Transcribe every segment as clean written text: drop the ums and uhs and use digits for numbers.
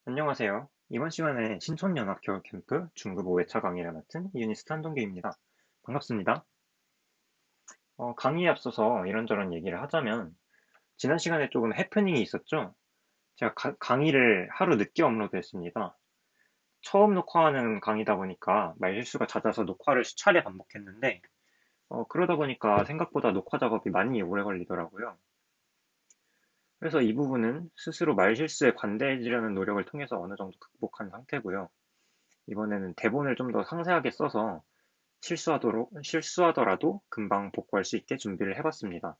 안녕하세요. 이번 시간에 신촌연합 겨울캠프 중급 5회차 강의를 맡은 유니스트 한동규입니다. 반갑습니다. 강의에 앞서서 이런저런 얘기를 하자면 지난 시간에 조금 해프닝이 있었죠. 제가 강의를 하루 늦게 업로드했습니다. 처음 녹화하는 강의다 보니까 말실수가 잦아서 녹화를 수차례 반복했는데 그러다 보니까 생각보다 녹화 작업이 많이 오래 걸리더라고요. 그래서 이 부분은 스스로 말실수에 관대해지려는 노력을 통해서 어느 정도 극복한 상태고요. 이번에는 대본을 좀 더 상세하게 써서 실수하더라도 금방 복구할 수 있게 준비를 해봤습니다.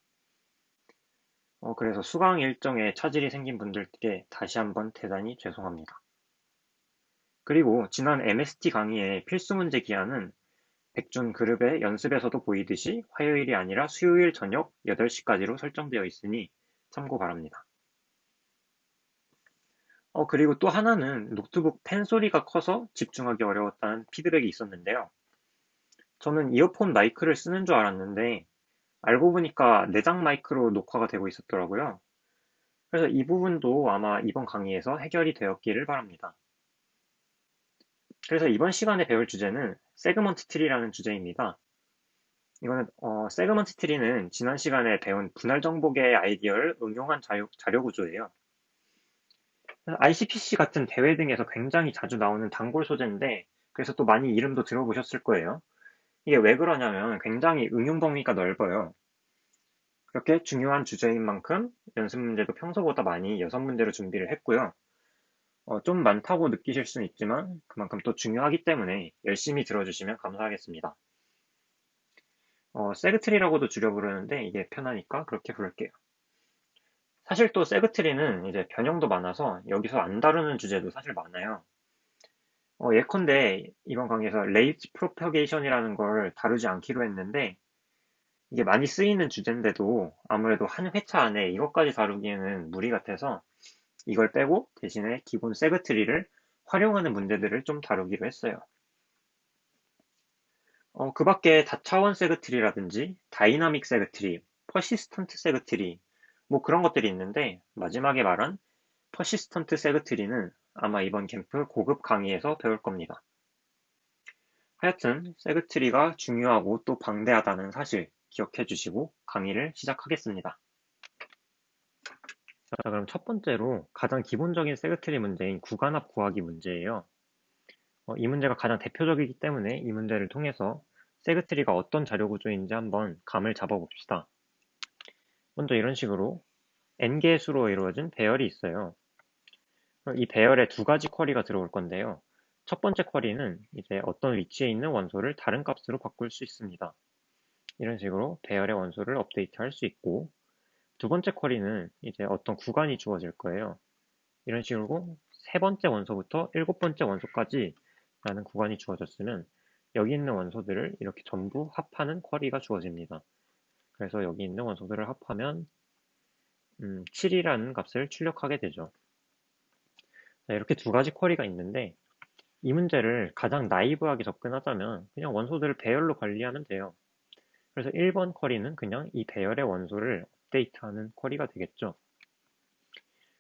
그래서 수강 일정에 차질이 생긴 분들께 다시 한번 대단히 죄송합니다. 그리고 지난 MST 강의의 필수 문제 기한은 백준 그룹의 연습에서도 보이듯이 화요일이 아니라 수요일 저녁 8시까지로 설정되어 있으니 참고 바랍니다. 그리고 또 하나는 노트북 펜 소리가 커서 집중하기 어려웠다는 피드백이 있었는데요. 저는 이어폰 마이크를 쓰는 줄 알았는데 알고 보니까 내장 마이크로 녹화가 되고 있었더라고요. 그래서 이 부분도 아마 이번 강의에서 해결이 되었기를 바랍니다. 그래서 이번 시간에 배울 주제는 세그먼트 트리라는 주제입니다. 이거는 세그먼트 트리는 지난 시간에 배운 분할 정복의 아이디어를 응용한 자료 구조예요. ICPC 같은 대회 등에서 굉장히 자주 나오는 단골 소재인데 그래서 또 많이 이름도 들어보셨을 거예요. 이게 왜 그러냐면 굉장히 응용 범위가 넓어요. 그렇게 중요한 주제인 만큼 연습 문제도 평소보다 많이 6문제로 준비를 했고요. 좀 많다고 느끼실 수는 있지만 그만큼 또 중요하기 때문에 열심히 들어주시면 감사하겠습니다. 세그트리라고도 줄여 부르는데 이게 편하니까 그렇게 부를게요. 사실 또 세그트리는 이제 변형도 많아서 여기서 안 다루는 주제도 사실 많아요. 예컨대 이번 강의에서 레이트 프로퍼게이션이라는 걸 다루지 않기로 했는데 이게 많이 쓰이는 주제인데도 아무래도 한 회차 안에 이것까지 다루기에는 무리 같아서 이걸 빼고 대신에 기본 세그트리를 활용하는 문제들을 좀 다루기로 했어요. 그 밖에 다차원 세그트리라든지 다이나믹 세그트리, 퍼시스턴트 세그트리 뭐 그런 것들이 있는데 마지막에 말한 퍼시스턴트 세그트리는 아마 이번 캠프 고급 강의에서 배울 겁니다. 하여튼 세그트리가 중요하고 또 방대하다는 사실 기억해 주시고 강의를 시작하겠습니다. 자, 그럼 첫 번째로 가장 기본적인 세그트리 문제인 구간합 구하기 문제예요. 이 문제가 가장 대표적이기 때문에 이 문제를 통해서 세그트리가 어떤 자료 구조인지 한번 감을 잡아봅시다. 먼저 이런 식으로 n개의 수로 이루어진 배열이 있어요. 이 배열에 두 가지 쿼리가 들어올 건데요. 첫 번째 쿼리는 이제 어떤 위치에 있는 원소를 다른 값으로 바꿀 수 있습니다. 이런 식으로 배열의 원소를 업데이트할 수 있고, 두 번째 쿼리는 이제 어떤 구간이 주어질 거예요. 이런 식으로 세 번째 원소부터 일곱 번째 원소까지 라는 구간이 주어졌으면 여기 있는 원소들을 이렇게 전부 합하는 쿼리가 주어집니다. 그래서 여기 있는 원소들을 합하면 7이라는 값을 출력하게 되죠. 자, 이렇게 두 가지 쿼리가 있는데 이 문제를 가장 나이브하게 접근하자면 그냥 원소들을 배열로 관리하면 돼요. 그래서 1번 쿼리는 그냥 이 배열의 원소를 업데이트하는 쿼리가 되겠죠.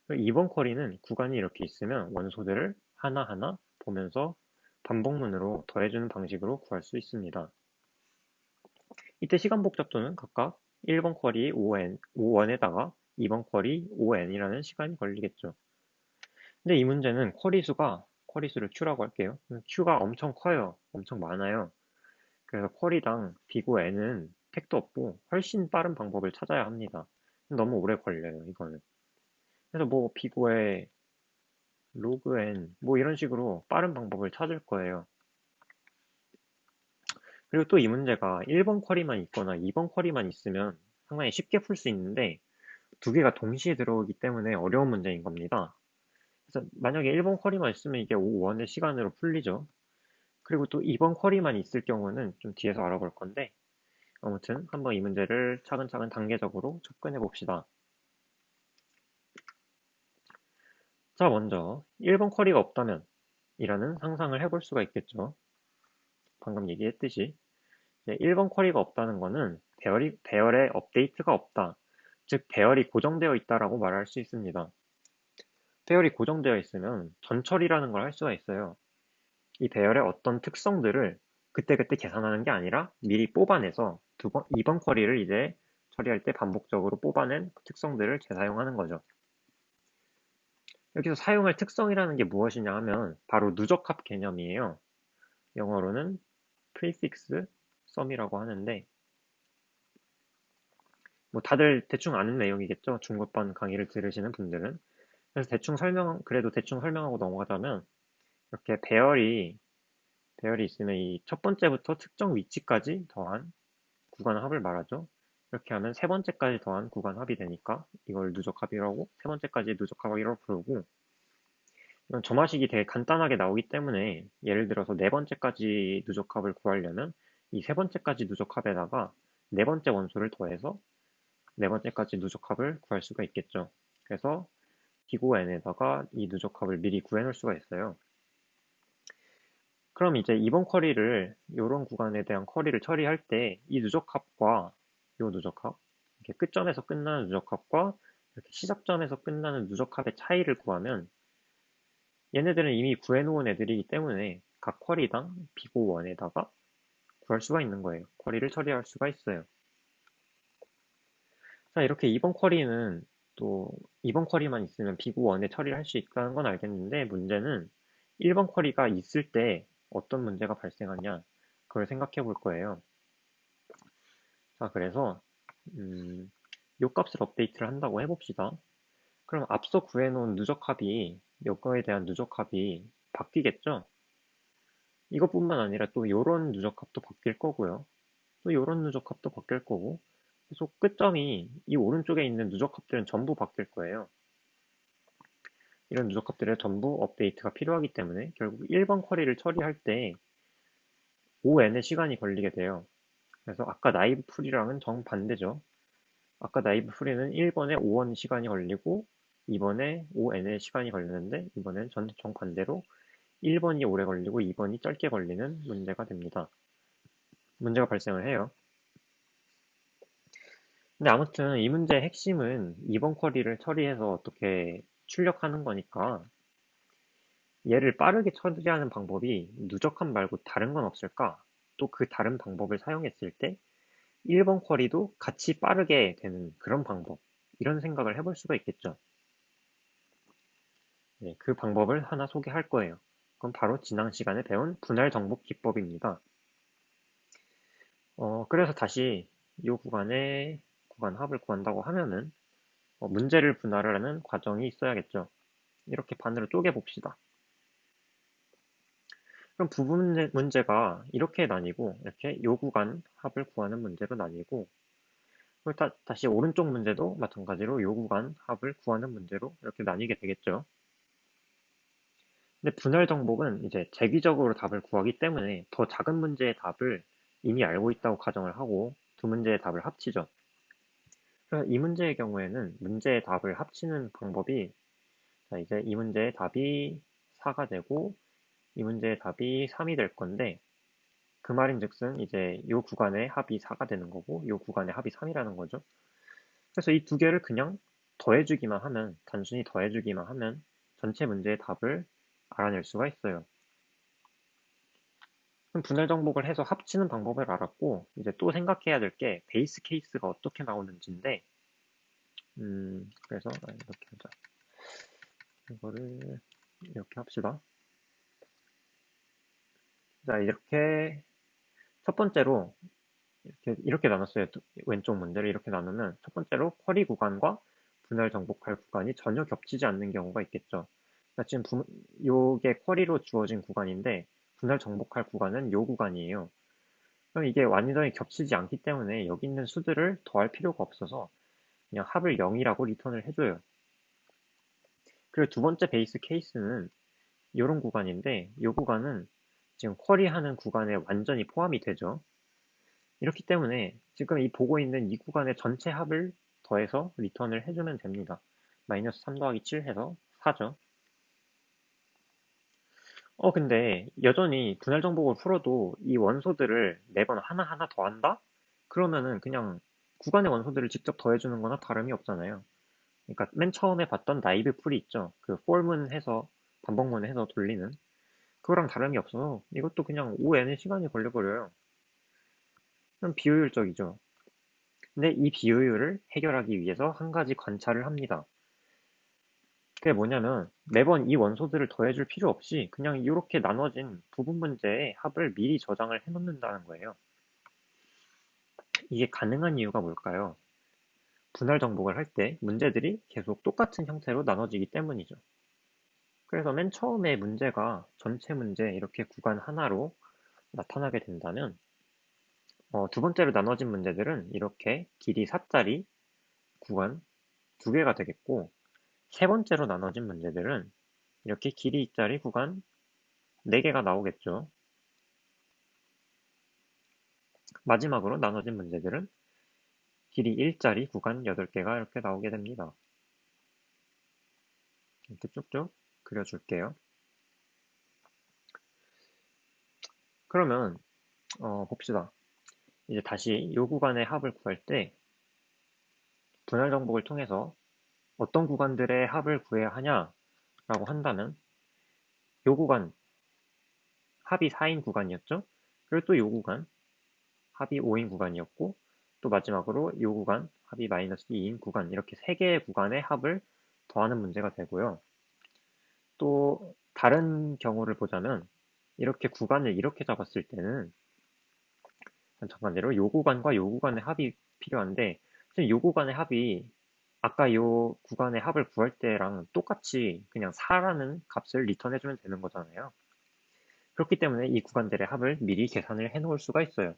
2번 쿼리는 구간이 이렇게 있으면 원소들을 하나하나 보면서 반복문으로 더해주는 방식으로 구할 수 있습니다. 이때 시간 복잡도는 각각 1번 쿼리 5원에다가 2번 쿼리 5n이라는 시간이 걸리겠죠. 근데 이 문제는 쿼리 수를 q라고 할게요. q가 엄청 커요. 엄청 많아요. 그래서 쿼리당 비고 n은 택도 없고 훨씬 빠른 방법을 찾아야 합니다. 너무 오래 걸려요, 이거는. 그래서 뭐 비고에 로그 n 뭐 이런 식으로 빠른 방법을 찾을 거예요. 그리고 또 이 문제가 1번 쿼리만 있거나 2번 쿼리만 있으면 상당히 쉽게 풀 수 있는데 두 개가 동시에 들어오기 때문에 어려운 문제인 겁니다. 그래서 만약에 1번 쿼리만 있으면 이게 5원의 시간으로 풀리죠. 그리고 또 2번 쿼리만 있을 경우는 좀 뒤에서 알아볼 건데 아무튼 한번 이 문제를 차근차근 단계적으로 접근해 봅시다. 자, 먼저 1번 쿼리가 없다면 이라는 상상을 해볼 수가 있겠죠. 방금 얘기했듯이 1번 쿼리가 없다는 것은 배열에 업데이트가 없다. 즉 배열이 고정되어 있다라고 말할 수 있습니다. 배열이 고정되어 있으면 전처리라는 걸 할 수가 있어요. 이 배열의 어떤 특성들을 그때그때 계산하는 게 아니라 미리 뽑아내서 2번 쿼리를 이제 처리할 때 반복적으로 뽑아낸 그 특성들을 재사용하는 거죠. 여기서 사용할 특성이라는 게 무엇이냐 하면 바로 누적합 개념이에요. 영어로는 prefix sum이라고 하는데 뭐 다들 대충 아는 내용이겠죠. 중급반 강의를 들으시는 분들은. 그래서 그래도 대충 설명하고 넘어가자면 이렇게 배열이 있으면 이 첫 번째부터 특정 위치까지 더한 구간 합을 말하죠. 이렇게 하면 세 번째까지 더한 구간 합이 되니까 이걸 누적합이라고 세 번째까지 누적합이라고 부르고 이건 점화식이 되게 간단하게 나오기 때문에 예를 들어서 네 번째까지 누적합을 구하려면 이 세 번째까지 누적합에다가 네 번째 원소를 더해서 네 번째까지 누적합을 구할 수가 있겠죠. 그래서 기고 n에다가 이 누적합을 미리 구해놓을 수가 있어요. 그럼 이제 이번 쿼리를 이런 구간에 대한 쿼리를 처리할 때 이 누적합과 이 누적합 이렇게 끝점에서 끝나는 누적합과 이렇게 시작점에서 끝나는 누적합의 차이를 구하면 얘네들은 이미 구해놓은 애들이기 때문에 각 쿼리당 비고 1에다가 구할 수가 있는 거예요. 쿼리를 처리할 수가 있어요. 자, 이렇게 또 2번 쿼리만 있으면 비고 1에 처리를 할 수 있다는 건 알겠는데 문제는 1번 쿼리가 있을 때 어떤 문제가 발생하냐 그걸 생각해 볼 거예요. 자, 그래서 요 값을 업데이트를 한다고 해봅시다. 그럼 앞서 구해놓은 누적합이 요거에 대한 누적합이 바뀌겠죠? 이것뿐만 아니라 또 요런 누적합도 바뀔 거고요. 또 요런 누적합도 바뀔 거고 계속 끝점이 이 오른쪽에 있는 누적합들은 전부 바뀔 거예요. 이런 누적합들의 전부 업데이트가 필요하기 때문에 결국 1번 쿼리를 처리할 때 5n의 시간이 걸리게 돼요. 그래서 아까 나이브 풀이랑은 정반대죠. 아까 나이브 풀이는 1번에 5원 시간이 걸리고 2번에 5n의 시간이 걸리는데 이번엔 정반대로 1번이 오래 걸리고 2번이 짧게 걸리는 문제가 됩니다. 문제가 발생을 해요. 근데 아무튼 이 문제의 핵심은 2번 쿼리를 처리해서 어떻게 출력하는 거니까 얘를 빠르게 처리하는 방법이 누적함 말고 다른 건 없을까? 또 그 다른 방법을 사용했을 때 1번 쿼리도 같이 빠르게 되는 그런 방법 이런 생각을 해볼 수가 있겠죠. 네, 그 방법을 하나 소개할 거예요. 그건 바로 지난 시간에 배운 분할 정복 기법입니다. 그래서 다시 이 구간에 구간 합을 구한다고 하면은 문제를 분할하는 과정이 있어야겠죠. 이렇게 반으로 쪼개 봅시다. 그럼 부분 문제가 이렇게 나뉘고 이렇게 요 구간 합을 구하는 문제로 나뉘고 다시 오른쪽 문제도 마찬가지로 요 구간 합을 구하는 문제로 이렇게 나뉘게 되겠죠. 근데 분할 정복은 이제 재기적으로 답을 구하기 때문에 더 작은 문제의 답을 이미 알고 있다고 가정을 하고 두 문제의 답을 합치죠. 그래서 이 문제의 경우에는 문제의 답을 합치는 방법이 자, 이제 이 문제의 답이 4가 되고 이 문제의 답이 3이 될 건데 그 말인즉슨 이제 이 구간의 합이 4가 되는 거고 이 구간의 합이 3이라는 거죠. 그래서 이 두 개를 그냥 더해주기만 하면 단순히 더해주기만 하면 전체 문제의 답을 알아낼 수가 있어요. 그럼 분할 정복을 해서 합치는 방법을 알았고 이제 또 생각해야 될 게 베이스 케이스가 어떻게 나오는지인데 그래서 이렇게 하자. 이거를 이렇게 합시다. 자, 이렇게 첫 번째로 이렇게 나눴어요. 왼쪽 문제를 이렇게 나누면 첫 번째로 쿼리 구간과 분할 정복할 구간이 전혀 겹치지 않는 경우가 있겠죠. 그러니까 지금 요게 쿼리로 주어진 구간인데 분할 정복할 구간은 요 구간이에요. 그럼 이게 완전히 겹치지 않기 때문에 여기 있는 수들을 더할 필요가 없어서 그냥 합을 0이라고 리턴을 해줘요. 그리고 두 번째 베이스 케이스는 이런 구간인데 이 구간은 지금 쿼리하는 구간에 완전히 포함이 되죠. 이렇기 때문에 지금 이 보고 있는 이 구간의 전체 합을 더해서 리턴을 해주면 됩니다. 마이너스 3 더하기 7 해서 4죠. 근데 여전히 분할 정복을 풀어도 이 원소들을 매번 하나하나 더한다? 그러면은 그냥 구간의 원소들을 직접 더해주는 거나 다름이 없잖아요. 그러니까 맨 처음에 봤던 나이브 풀이 있죠. 그 for문 해서 반복문 해서 돌리는 그거랑 다름이 없어서 이것도 그냥 ON의 시간이 걸려버려요. 그럼 비효율적이죠. 근데 이 비효율을 해결하기 위해서 한 가지 관찰을 합니다. 그게 뭐냐면 매번 이 원소들을 더해줄 필요 없이 그냥 이렇게 나눠진 부분 문제의 합을 미리 저장을 해놓는다는 거예요. 이게 가능한 이유가 뭘까요? 분할 정복을 할 때 문제들이 계속 똑같은 형태로 나눠지기 때문이죠. 그래서 맨 처음에 문제가 전체 문제 이렇게 구간 하나로 나타나게 된다면 두 번째로 나눠진 문제들은 이렇게 길이 4짜리 구간 2개가 되겠고 세 번째로 나눠진 문제들은 이렇게 길이 2짜리 구간 4개가 나오겠죠. 마지막으로 나눠진 문제들은 길이 1짜리 구간 8개가 이렇게 나오게 됩니다. 이렇게 쭉쭉 그려줄게요. 그러면 봅시다. 이제 다시 이 구간의 합을 구할 때 분할 정복을 통해서 어떤 구간들의 합을 구해야 하냐라고 한다면 이 구간 합이 4인 구간이었죠. 그리고 또 이 구간 합이 5인 구간이었고 또 마지막으로 이 구간 합이 마이너스 2인 구간 이렇게 3개의 구간의 합을 더하는 문제가 되고요. 또 다른 경우를 보자면 이렇게 구간을 이렇게 잡았을 때는 잠깐만요. 요 구간과 요 구간의 합이 필요한데 지금 요 구간의 합이 아까 요 구간의 합을 구할 때랑 똑같이 그냥 4라는 값을 리턴해주면 되는 거잖아요. 그렇기 때문에 이 구간들의 합을 미리 계산을 해 놓을 수가 있어요.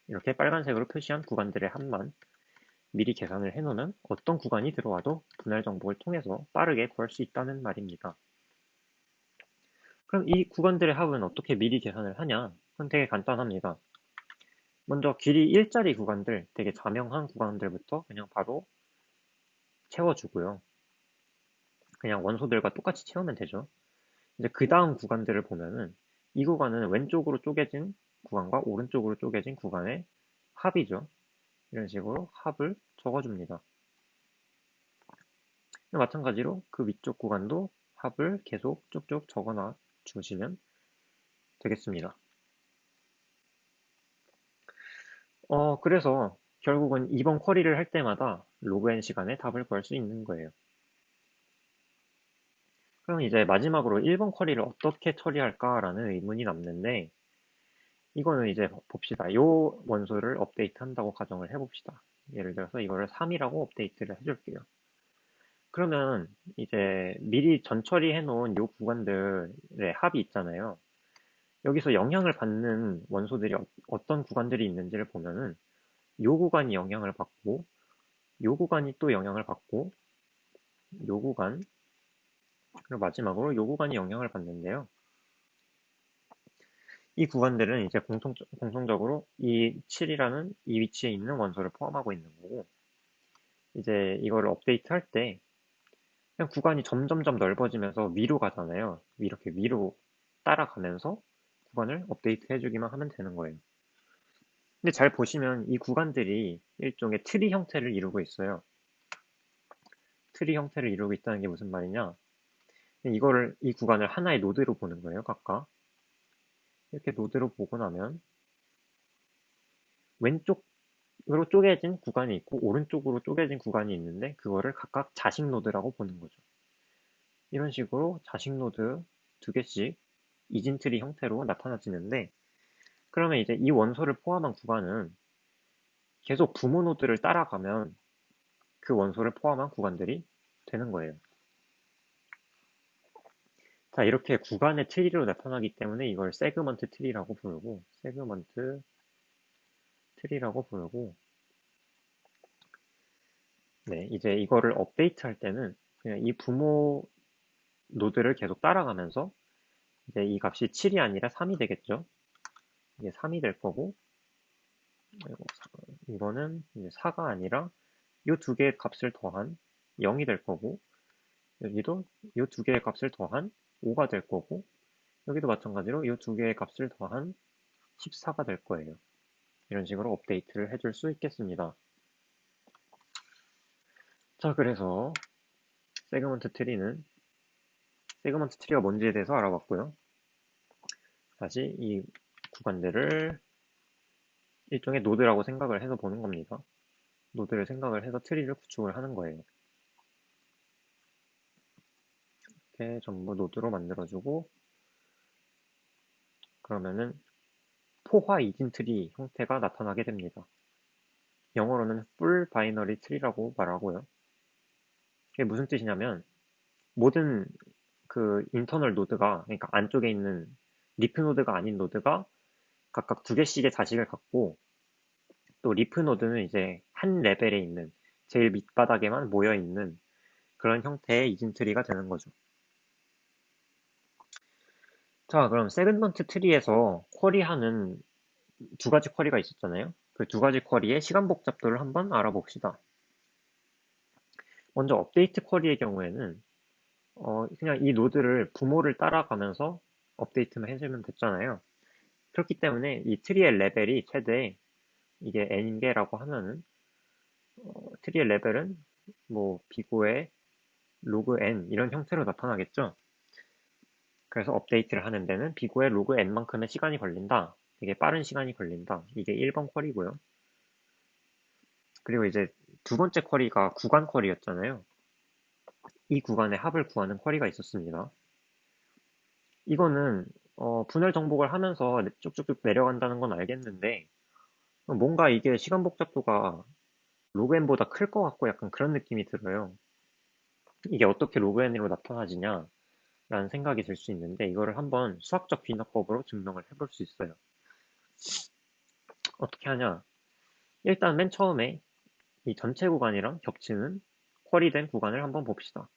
이렇게 빨간색으로 표시한 구간들의 합만 미리 계산을 해 놓으면 어떤 구간이 들어와도 분할 정복을 통해서 빠르게 구할 수 있다는 말입니다. 그럼 이 구간들의 합은 어떻게 미리 계산을 하냐? 그건 되게 간단합니다. 먼저 길이 1짜리 구간들, 되게 자명한 구간들부터 그냥 바로 채워주고요. 그냥 원소들과 똑같이 채우면 되죠. 이제 그 다음 구간들을 보면은 이 구간은 왼쪽으로 쪼개진 구간과 오른쪽으로 쪼개진 구간의 합이죠. 이런 식으로 합을 적어줍니다. 마찬가지로 그 위쪽 구간도 합을 계속 쭉쭉 적어놔 주시면 되겠습니다. 그래서 결국은 이번 쿼리를 할 때마다 로그 n 시간에 답을 구할 수 있는 거예요. 그럼 이제 마지막으로 1번 쿼리를 어떻게 처리할까라는 의문이 남는데 이거는 이제 봅시다. 이 원소를 업데이트한다고 가정을 해봅시다. 예를 들어서 이거를 3이라고 업데이트를 해줄게요. 그러면 이제 미리 전처리 해놓은 이 구간들의 합이 있잖아요. 여기서 영향을 받는 원소들이 어떤 구간들이 있는지를 보면은 이 구간이 영향을 받고 이 구간이 또 영향을 받고 이 구간 그리고 마지막으로 이 구간이 영향을 받는데요. 이 구간들은 이제 공통적으로 이 7이라는 이 위치에 있는 원소를 포함하고 있는 거고 이제 이거를 업데이트 할 때 그냥 구간이 점점점 넓어지면서 위로 가잖아요. 이렇게 위로 따라가면서 구간을 업데이트 해주기만 하면 되는 거예요. 근데 잘 보시면 이 구간들이 일종의 트리 형태를 이루고 있어요. 트리 형태를 이루고 있다는 게 무슨 말이냐? 이 구간을 하나의 노드로 보는 거예요, 각각. 이렇게 노드로 보고 나면 왼쪽으로 쪼개진 구간이 있고 오른쪽으로 쪼개진 구간이 있는데 그거를 각각 자식 노드라고 보는 거죠. 이런 식으로 자식 노드 2개씩 이진트리 형태로 나타나지는데 그러면 이제 이 원소를 포함한 구간은 계속 부모 노드를 따라가면 그 원소를 포함한 구간들이 되는 거예요. 자, 이렇게 구간의 트리로 나타나기 때문에 이걸 세그먼트 트리라고 부르고 네, 이제 이거를 업데이트 할 때는 그냥 이 부모 노드를 계속 따라가면서 이제 이 값이 7이 아니라 3이 되겠죠. 이게 3이 될 거고 이거는 이제 4가 아니라 이 두 개의 값을 더한 0이 될 거고 여기도 이 두 개의 값을 더한 5가 될 거고 여기도 마찬가지로 이 두 개의 값을 더한 14가 될 거예요. 이런 식으로 업데이트를 해줄 수 있겠습니다. 자, 그래서 세그먼트 트리가 뭔지에 대해서 알아봤고요. 다시 이 구간들을 일종의 노드라고 생각을 해서 보는 겁니다. 노드를 생각을 해서 트리를 구축을 하는 거예요. 이렇게 전부 노드로 만들어주고, 그러면은 포화 이진 트리 형태가 나타나게 됩니다. 영어로는 full binary tree라고 말하고요. 이게 무슨 뜻이냐면 모든 그 인터널 노드가, 그러니까 안쪽에 있는 리프 노드가 아닌 노드가 각각 두 개씩의 자식을 갖고, 또 리프 노드는 이제 한 레벨에 있는 제일 밑바닥에만 모여 있는 그런 형태의 이진 트리가 되는 거죠. 자, 그럼 세그먼트 트리에서 쿼리하는 두 가지 쿼리가 있었잖아요. 그 두 가지 쿼리의 시간 복잡도를 한번 알아봅시다. 먼저 업데이트 쿼리의 경우에는 그냥 이 노드를 부모를 따라가면서 업데이트만 해주면 됐잖아요. 그렇기 때문에 이 트리의 레벨이 최대 이게 n인 게라고 하면은 트리의 레벨은 뭐 비고의 로그 n 이런 형태로 나타나겠죠. 그래서 업데이트를 하는 데는 비고의 로그 n만큼의 시간이 걸린다. 되게 빠른 시간이 걸린다. 이게 1번 쿼리고요. 그리고 이제 두 번째 쿼리가 구간 쿼리였잖아요. 이 구간의 합을 구하는 쿼리가 있었습니다. 이거는 분할 정복을 하면서 쭉쭉쭉 내려간다는 건 알겠는데 뭔가 이게 시간 복잡도가 로그 n보다 클 것 같고 약간 그런 느낌이 들어요. 이게 어떻게 로그 n으로 나타나지냐 라는 생각이 들 수 있는데 이거를 한번 수학적 귀납법으로 증명을 해볼 수 있어요. 어떻게 하냐? 일단 맨 처음에 이 전체 구간이랑 겹치는 쿼리된 구간을 한번 봅시다.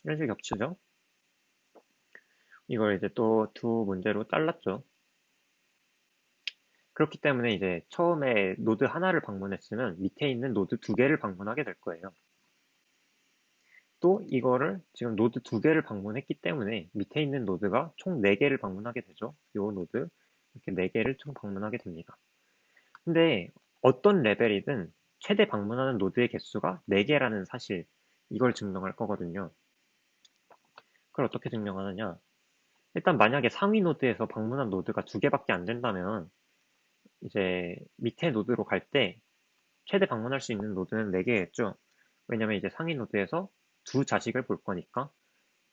이런 식으로 겹치죠? 이걸 이제 또 두 문제로 잘랐죠. 그렇기 때문에 이제 처음에 노드 하나를 방문했으면 밑에 있는 노드 두 개를 방문하게 될 거예요. 또 이거를 지금 노드 두 개를 방문했기 때문에 밑에 있는 노드가 총 4개를 방문하게 되죠. 요 노드 이렇게 4개를 총 방문하게 됩니다. 근데 어떤 레벨이든 최대 방문하는 노드의 개수가 4개라는 사실, 이걸 증명할 거거든요. 그걸 어떻게 증명하느냐? 일단 만약에 상위 노드에서 방문한 노드가 2개밖에 안 된다면 이제 밑에 노드로 갈 때 최대 방문할 수 있는 노드는 4개겠죠. 왜냐면 이제 상위 노드에서 두 자식을 볼 거니까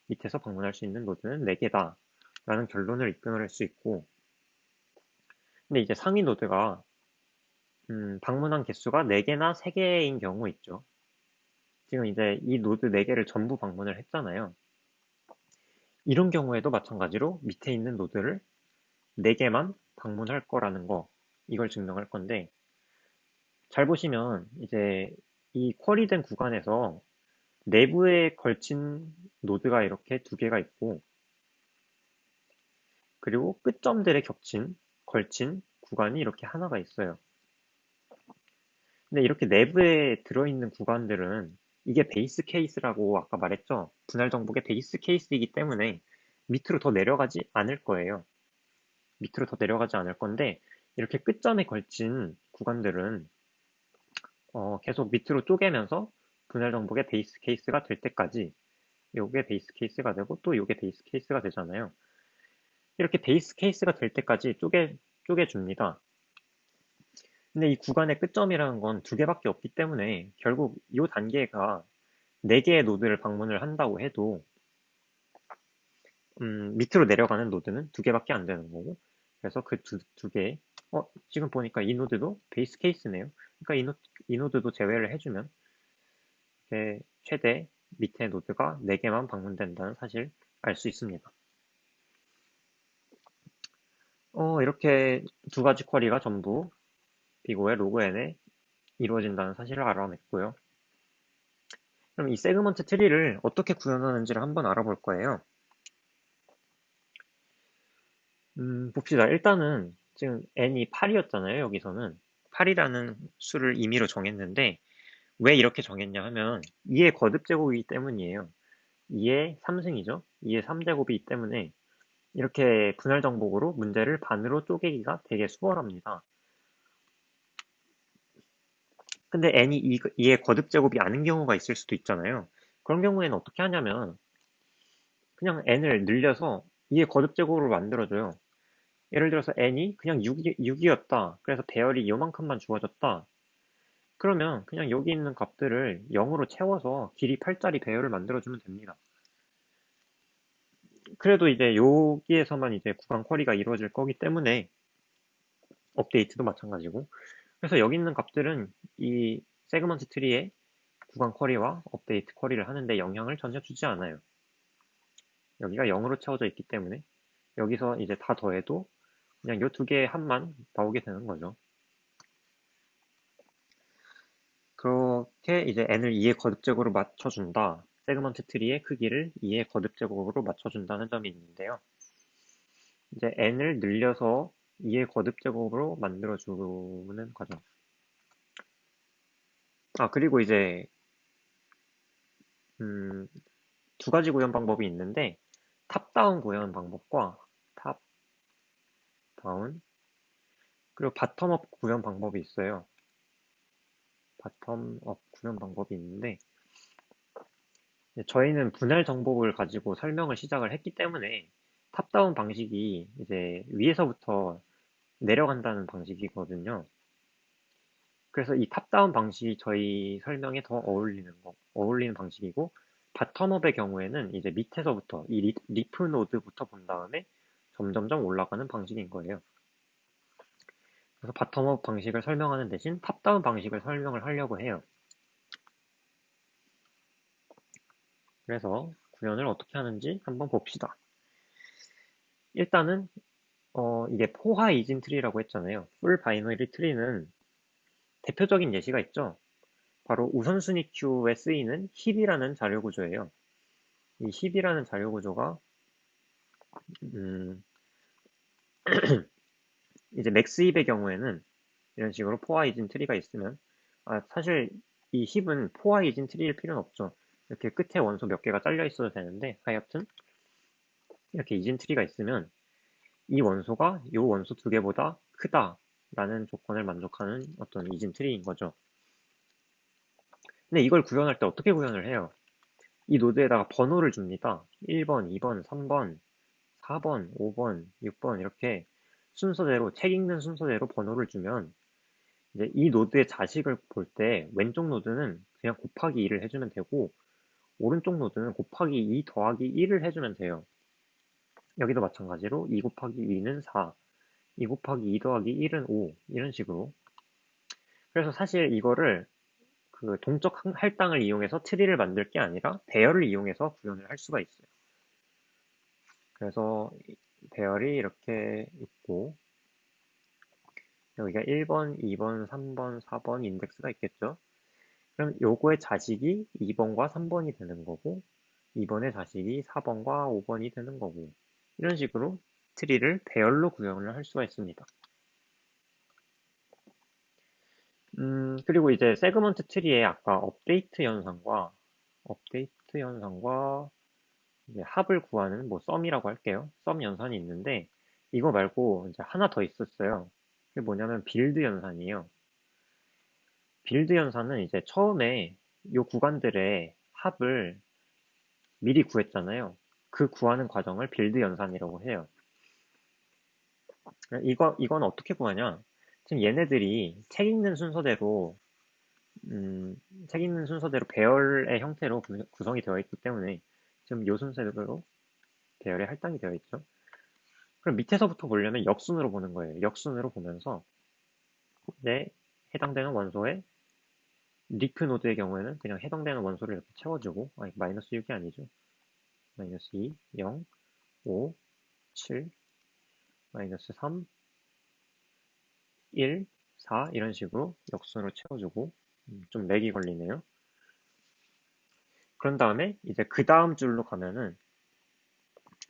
밑에서 방문할 수 있는 노드는 4개다 라는 결론을 이끌어낼 수 있고, 근데 이제 상위 노드가 방문한 개수가 4개나 3개인 경우 있죠. 지금 이제 이 노드 4개를 전부 방문을 했잖아요. 이런 경우에도 마찬가지로 밑에 있는 노드를 4개만 방문할 거라는 거, 이걸 증명할 건데, 잘 보시면 이제 이 쿼리된 구간에서 내부에 걸친 노드가 이렇게 2개가 있고, 그리고 끝점들에 걸친 구간이 이렇게 하나가 있어요. 근데 이렇게 내부에 들어있는 구간들은 이게 베이스 케이스라고 아까 말했죠? 분할 정복의 베이스 케이스이기 때문에 밑으로 더 내려가지 않을 거예요. 밑으로 더 내려가지 않을 건데 이렇게 끝점에 걸친 구간들은 계속 밑으로 쪼개면서 분할 정복의 베이스 케이스가 될 때까지 요게 베이스 케이스가 되고 또 요게 베이스 케이스가 되잖아요. 이렇게 베이스 케이스가 될 때까지 쪼개줍니다. 근데 이 구간의 끝점이라는 건 2개밖에 없기 때문에 결국 이 단계가 4개의 노드를 방문을 한다고 해도 밑으로 내려가는 노드는 2개밖에 안 되는 거고, 그래서 그 두 개, 지금 보니까 이 노드도 베이스 케이스네요. 그러니까 이 노드도 제외를 해주면 최대 밑에 노드가 4개만 방문된다는 사실 알 수 있습니다. 이렇게 두 가지 쿼리가 전부 비고의 로그 n에 이루어진다는 사실을 알아냈고요. 그럼 이 세그먼트 트리를 어떻게 구현하는지를 한번 알아볼 거예요. 봅시다. 일단은 지금 n이 8이었잖아요. 여기서는 8이라는 수를 임의로 정했는데 왜 이렇게 정했냐 하면 2의 거듭 제곱이기 때문이에요. 2의 3승이죠. 2의 3제곱이기 때문에 이렇게 분할 정복으로 문제를 반으로 쪼개기가 되게 수월합니다. 근데 n이 2의 거듭제곱이 아닌 경우가 있을 수도 있잖아요. 그런 경우에는 어떻게 하냐면 그냥 n을 늘려서 2의 거듭제곱으로 만들어줘요. 예를 들어서 n이 그냥 6이었다. 그래서 배열이 요만큼만 주어졌다. 그러면 그냥 여기 있는 값들을 0으로 채워서 길이 8짜리 배열을 만들어주면 됩니다. 그래도 이제 여기에서만 이제 구간 쿼리가 이루어질 거기 때문에 업데이트도 마찬가지고. 그래서 여기 있는 값들은 이 세그먼트 트리의 구간 쿼리와 업데이트 쿼리를 하는데 영향을 전혀 주지 않아요. 여기가 0으로 채워져 있기 때문에 여기서 이제 다 더해도 그냥 이 두 개의 합만 나오게 되는 거죠. 그렇게 이제 n을 2의 거듭제곱으로 맞춰준다. 세그먼트 트리의 크기를 2의 거듭제곱으로 맞춰준다는 점이 있는데요. 이제 n을 늘려서 2의 거듭제곱으로 만들어주는 과정. 그리고 이제 두 가지 구현 방법이 있는데 탑다운 구현 방법과 탑다운 그리고 바텀업 구현 방법이 있어요. 바텀업 구현 방법이 있는데 저희는 분할 정복을 가지고 설명을 시작을 했기 때문에 탑다운 방식이 이제 위에서부터 내려간다는 방식이거든요. 그래서 이 탑다운 방식이 저희 설명에 더 어울리는 방식이고, 바텀업의 경우에는 이제 밑에서부터, 이 리프 노드부터 본 다음에 점점점 올라가는 방식인 거예요. 그래서 바텀업 방식을 설명하는 대신 탑다운 방식을 설명을 하려고 해요. 그래서 구현을 어떻게 하는지 한번 봅시다. 일단은 이게 포화 이진 트리라고 했잖아요. 풀 바이너리 트리는 대표적인 예시가 있죠. 바로 우선순위 큐에 쓰이는 힙이라는 자료 구조예요. 이 힙이라는 자료 구조가 음, 이제 맥스 힙의 경우에는 이런 식으로 포화 이진 트리가 있으면 사실 이 힙은 포화 이진 트리일 필요는 없죠. 이렇게 끝에 원소 몇 개가 잘려 있어도 되는데 하여튼 이렇게 이진 트리가 있으면 이 원소가 이 원소 두 개보다 크다라는 조건을 만족하는 어떤 이진 트리인 거죠. 근데 이걸 구현할 때 어떻게 구현을 해요? 이 노드에다가 번호를 줍니다. 1번, 2번, 3번, 4번, 5번, 6번 이렇게 순서대로 책 읽는 순서대로 번호를 주면 이제 이 노드의 자식을 볼 때 왼쪽 노드는 그냥 곱하기 2를 해주면 되고 오른쪽 노드는 곱하기 2 더하기 1을 해주면 돼요. 여기도 마찬가지로 2 곱하기 2는 4, 2 곱하기 2 더하기 1은 5 이런 식으로. 그래서 사실 이거를 그 동적 할당을 이용해서 트리를 만들 게 아니라 배열을 이용해서 구현을 할 수가 있어요. 그래서 배열이 이렇게 있고 여기가 1번, 2번, 3번, 4번 인덱스가 있겠죠. 그럼 요거의 자식이 2번과 3번이 되는 거고 2번의 자식이 4번과 5번이 되는 거고 이런 식으로 트리를 배열로 구현을 할 수가 있습니다. 그리고 이제 세그먼트 트리의 아까 업데이트 현상과 이제 합을 구하는 뭐 썸이라고 할게요. 썸 연산이 있는데 이거 말고 이제 하나 더 있었어요. 그게 뭐냐면 빌드 연산이에요. 빌드 연산은 이제 처음에 이 구간들의 합을 미리 구했잖아요. 그 구하는 과정을 빌드 연산이라고 해요. 이건 어떻게 구하냐? 지금 얘네들이 책 읽는 순서대로 배열의 형태로 구성이 되어 있기 때문에 지금 요 순서대로 배열에 할당이 되어 있죠. 그럼 밑에서부터 보려면 역순으로 보는 거예요. 역순으로 보면서 내 해당되는 원소의 리크 노드의 경우에는 그냥 해당되는 원소를 이렇게 채워주고 마이너스 6이 아니죠. 마이너스 2, 0, 5, 7, 마이너스 3, 1, 4 이런 식으로 역순으로 채워주고 좀 렉이 걸리네요. 그런 다음에 이제 그 다음 줄로 가면은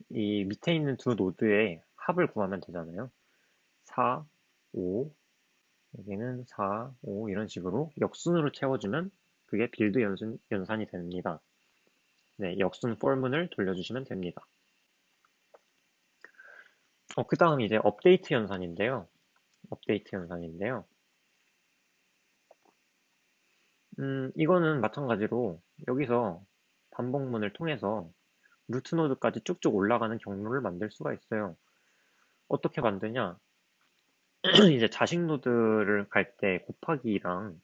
이 밑에 있는 두 노드의 합을 구하면 되잖아요. 4, 5, 여기는 4, 5 이런 식으로 역순으로 채워주면 그게 빌드 연산이 됩니다. 네, 역순 폴문을 돌려주시면 됩니다. 그 다음 이제 업데이트 연산인데요. 이거는 마찬가지로 여기서 반복문을 통해서 루트 노드까지 쭉쭉 올라가는 경로를 만들 수가 있어요. 어떻게 만드냐? 이제 자식 노드를 갈 때 곱하기 2랑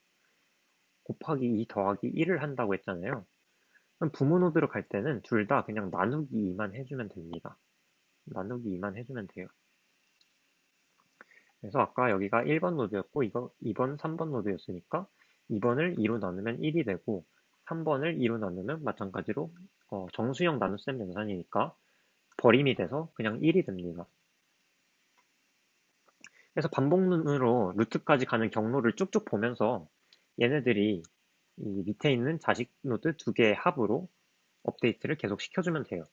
곱하기 2 더하기 1을 한다고 했잖아요. 그럼 부모 노드로 갈 때는 둘 다 그냥 나누기 2만 해주면 됩니다. 나누기 2만 해주면 돼요. 그래서 아까 여기가 1번 노드였고 이거 2번, 3번 노드였으니까 2번을 2로 나누면 1이 되고 3번을 2로 나누면 마찬가지로 정수형 나눗셈 연산이니까 벌임이 돼서 그냥 1이 됩니다. 그래서 반복문으로 루트까지 가는 경로를 쭉쭉 보면서 얘네들이 이 밑에 있는 자식 노드 두 개의 합으로 업데이트를 계속 시켜주면 돼요.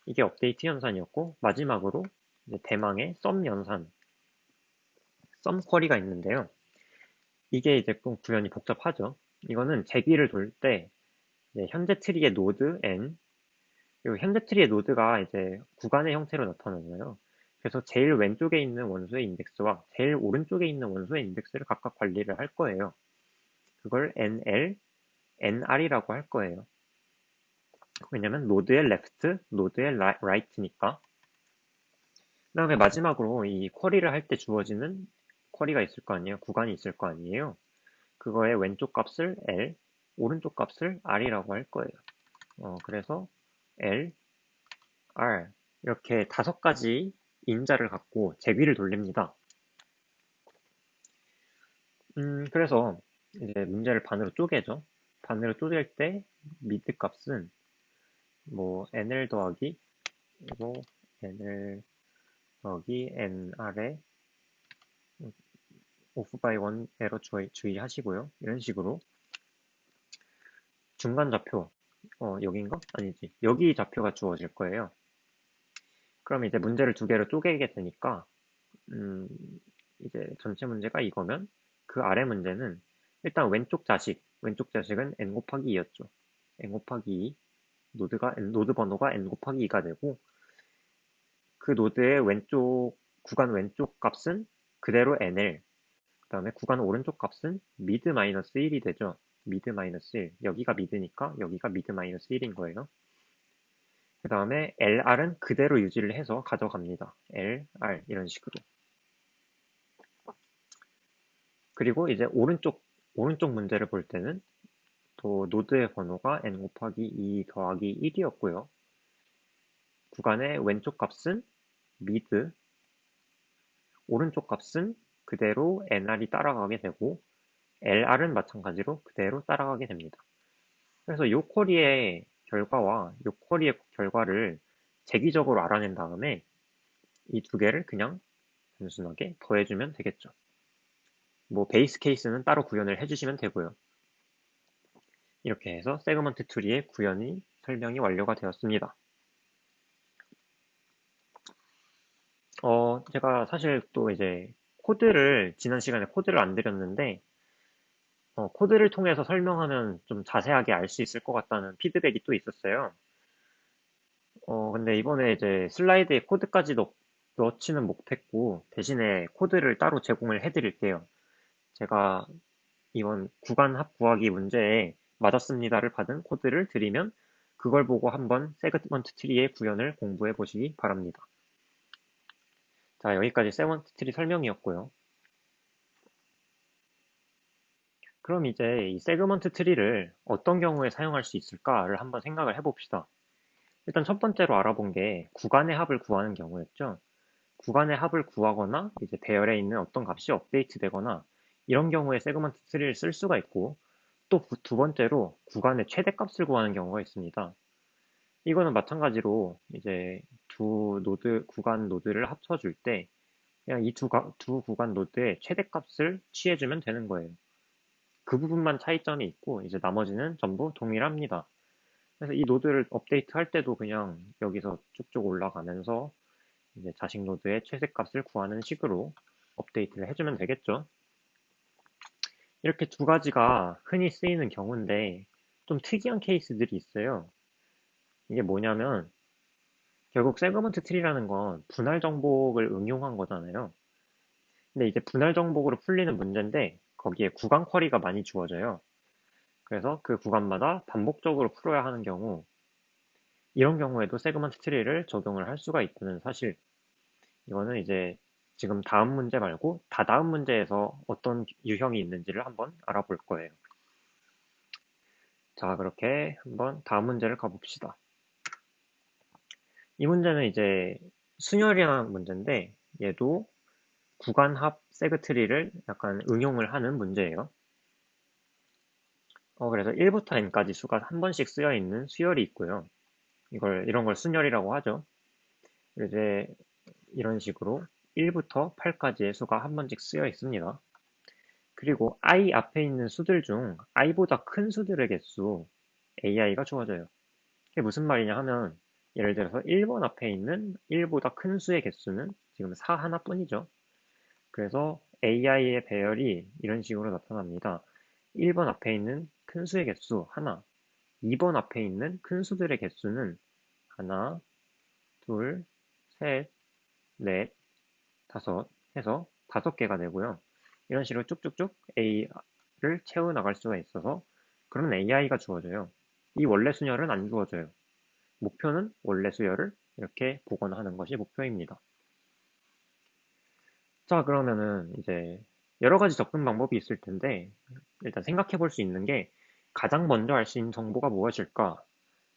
이게 업데이트 연산이었고 마지막으로 이제 대망의 썸 연산, 썸 쿼리가 있는데요. 이게 이제 좀 구현이 복잡하죠. 이거는 제기를 돌 때 현재 트리의 노드 n, 그리고 현재 트리의 노드가 이제 구간의 형태로 나타나잖아요. 그래서 제일 왼쪽에 있는 원소의 인덱스와 제일 오른쪽에 있는 원소의 인덱스를 각각 관리를 할 거예요. 그걸 nl, nr이라고 할 거예요. 왜냐면 노드의 left, 노드의 right니까. 그 다음에 마지막으로 이 쿼리를 할 때 주어지는 쿼리가 있을 거 아니에요. 구간이 있을 거 아니에요. 그거의 왼쪽 값을 L, 오른쪽 값을 R이라고 할 거예요. 그래서 L, R 이렇게 5가지 인자를 갖고 제귀를 돌립니다. 그래서 이제 문제를 반으로 쪼개죠. 반으로 쪼갤 때 미드 값은 뭐 NL 더하기 그리고 NL 더하기 NR에 오프 바이 원 에러 주의하시고요. 이런 식으로 중간 좌표 여긴가? 아니지. 여기 좌표가 주어질 거예요. 그럼 이제 문제를 두 개로 쪼개게 되니까 이제 전체 문제가 이거면 그 아래 문제는 일단 왼쪽 자식은 n 곱하기 2였죠. n 곱하기 2, 노드 번호가 n 곱하기 2가 되고 그 노드의 구간 왼쪽 값은 그대로 nl, 그 다음에 구간 오른쪽 값은 미드 마이너스 1이 되죠. 미드 마이너스 1. 여기가 미드니까 여기가 미드 마이너스 1인 거예요. 그 다음에 LR은 그대로 유지를 해서 가져갑니다. LR 이런 식으로. 그리고 이제 오른쪽 문제를 볼 때는 또 노드의 번호가 n 곱하기 2 더하기 1이었고요. 구간의 왼쪽 값은 미드, 오른쪽 값은 그대로 NR이 따라가게 되고 LR은 마찬가지로 그대로 따라가게 됩니다. 그래서 요 쿼리의 결과와 요 쿼리의 결과를 재기적으로 알아낸 다음에 이 두 개를 그냥 단순하게 더해주면 되겠죠. 뭐 베이스 케이스는 따로 구현을 해주시면 되고요. 이렇게 해서 세그먼트 트리의 구현이 설명이 완료가 되었습니다. 제가 사실 또 이제 지난 시간에 코드를 안 드렸는데, 코드를 통해서 설명하면 좀 자세하게 알 수 있을 것 같다는 피드백이 또 있었어요. 근데 이번에 이제 슬라이드에 코드까지 넣지는 못했고, 대신에 코드를 따로 제공을 해드릴게요. 제가 이번 구간 합 구하기 문제에 맞았습니다를 받은 코드를 드리면 그걸 보고 한번 세그먼트 트리의 구현을 공부해 보시기 바랍니다. 자, 여기까지 세그먼트 트리 설명이었고요. 그럼 이제 이 세그먼트 트리를 어떤 경우에 사용할 수 있을까를 한번 생각을 해봅시다. 일단 첫 번째로 알아본 게 구간의 합을 구하는 경우였죠. 구간의 합을 구하거나 이제 배열에 있는 어떤 값이 업데이트 되거나 이런 경우에 세그먼트 트리를 쓸 수가 있고 또 두 번째로 구간의 최대값을 구하는 경우가 있습니다. 이거는 마찬가지로 이제 구간 노드를 합쳐줄 때 그냥 이 두 구간 노드의 최대값을 취해주면 되는 거예요. 그 부분만 차이점이 있고 이제 나머지는 전부 동일합니다. 그래서 이 노드를 업데이트 할 때도 그냥 여기서 쭉쭉 올라가면서 이제 자식 노드의 최대값을 구하는 식으로 업데이트를 해주면 되겠죠. 이렇게 두 가지가 흔히 쓰이는 경우인데 좀 특이한 케이스들이 있어요. 이게 뭐냐면 결국 세그먼트 트리라는 건 분할 정복을 응용한 거잖아요. 근데 이제 분할 정복으로 풀리는 문제인데 거기에 구간 쿼리가 많이 주어져요. 그래서 그 구간마다 반복적으로 풀어야 하는 경우, 이런 경우에도 세그먼트 트리를 적용을 할 수가 있다는 사실. 이거는 이제 지금 다음 문제 말고 다다음 문제에서 어떤 유형이 있는지를 한번 알아볼 거예요. 자, 그렇게 한번 다음 문제를 가봅시다. 이 문제는 이제 순열이라는 문제인데 얘도 구간합 세그트리를 약간 응용을 하는 문제예요. 그래서 1부터 n까지 수가 한 번씩 쓰여 있는 수열이 있고요. 이런 걸 순열이라고 하죠. 이제 이런 식으로 1부터 8까지의 수가 한 번씩 쓰여 있습니다. 그리고 i 앞에 있는 수들 중 i보다 큰 수들의 개수 ai가 주어져요. 이게 무슨 말이냐 하면 예를 들어서 1번 앞에 있는 1보다 큰 수의 개수는 지금 4 하나뿐이죠. 그래서 ai의 배열이 이런 식으로 나타납니다. 1번 앞에 있는 큰 수의 개수 하나, 2번 앞에 있는 큰 수들의 개수는 하나, 둘, 셋, 넷, 다섯 해서 5개가 되고요. 이런 식으로 쭉쭉쭉 A를 채워 나갈 수가 있어서 그런 AI가 주어져요. 이 원래 수열은 안 주어져요. 목표는 원래 수열을 이렇게 복원하는 것이 목표입니다. 자, 그러면은 이제 여러 가지 접근 방법이 있을 텐데 일단 생각해 볼 수 있는 게 가장 먼저 알 수 있는 정보가 무엇일까?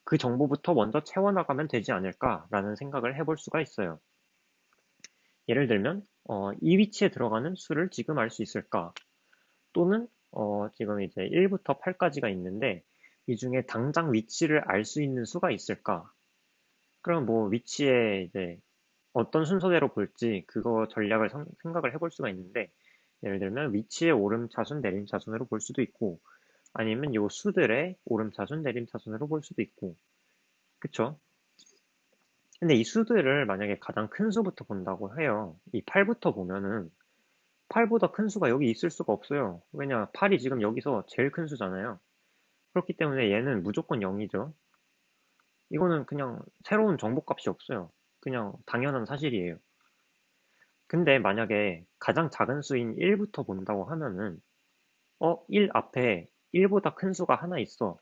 그 정보부터 먼저 채워나가면 되지 않을까라는 생각을 해볼 수가 있어요. 예를 들면 이 위치에 들어가는 수를 지금 알 수 있을까? 또는 지금 이제 1부터 8까지가 있는데 이 중에 당장 위치를 알 수 있는 수가 있을까? 그럼 뭐 위치에 이제 어떤 순서대로 볼지 그거 전략을 생각을 해볼 수가 있는데 예를 들면 위치의 오름차순, 내림차순으로 볼 수도 있고 아니면 요 수들의 오름차순, 내림차순으로 볼 수도 있고 그쵸? 근데 이 수들을 만약에 가장 큰 수부터 본다고 해요. 이 8부터 보면은 8보다 큰 수가 여기 있을 수가 없어요. 왜냐, 8이 지금 여기서 제일 큰 수잖아요. 그렇기 때문에 얘는 무조건 0이죠. 이거는 그냥 새로운 정보값이 없어요. 그냥 당연한 사실이에요. 근데 만약에 가장 작은 수인 1부터 본다고 하면은 1 앞에 1보다 큰 수가 하나 있어.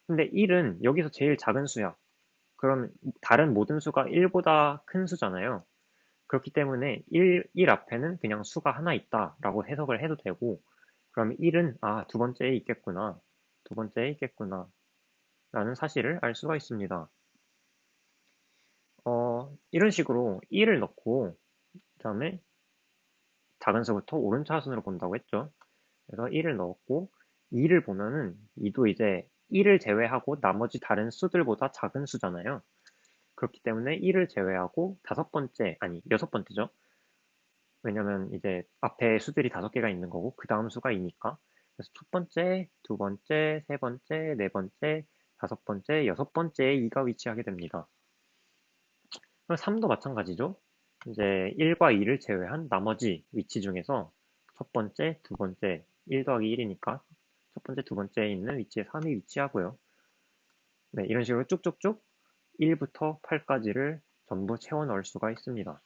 근데 1은 여기서 제일 작은 수야. 그럼 다른 모든 수가 1보다 큰 수잖아요. 그렇기 때문에 1 앞에는 그냥 수가 하나 있다라고 해석을 해도 되고, 그럼 1은, 두 번째에 있겠구나. 두 번째에 있겠구나. 라는 사실을 알 수가 있습니다. 이런 식으로 1을 넣고, 그 다음에 작은 수부터 오른차순으로 본다고 했죠. 그래서 1을 넣었고, 2를 보면은 2도 이제 1을 제외하고 나머지 다른 수들보다 작은 수잖아요. 그렇기 때문에 1을 제외하고 여섯 번째죠. 왜냐면 이제 앞에 수들이 5개가 있는 거고 그 다음 수가 2니까. 그래서 첫 번째, 두 번째, 세 번째, 네 번째, 다섯 번째, 여섯 번째에 2가 위치하게 됩니다. 그럼 3도 마찬가지죠. 이제 1과 2를 제외한 나머지 위치 중에서 첫 번째, 두 번째, 1 더하기 1이니까 첫 번째, 두 번째에 있는 위치에 3이 위치하고요. 네, 이런 식으로 쭉쭉쭉 1부터 8까지를 전부 채워 넣을 수가 있습니다.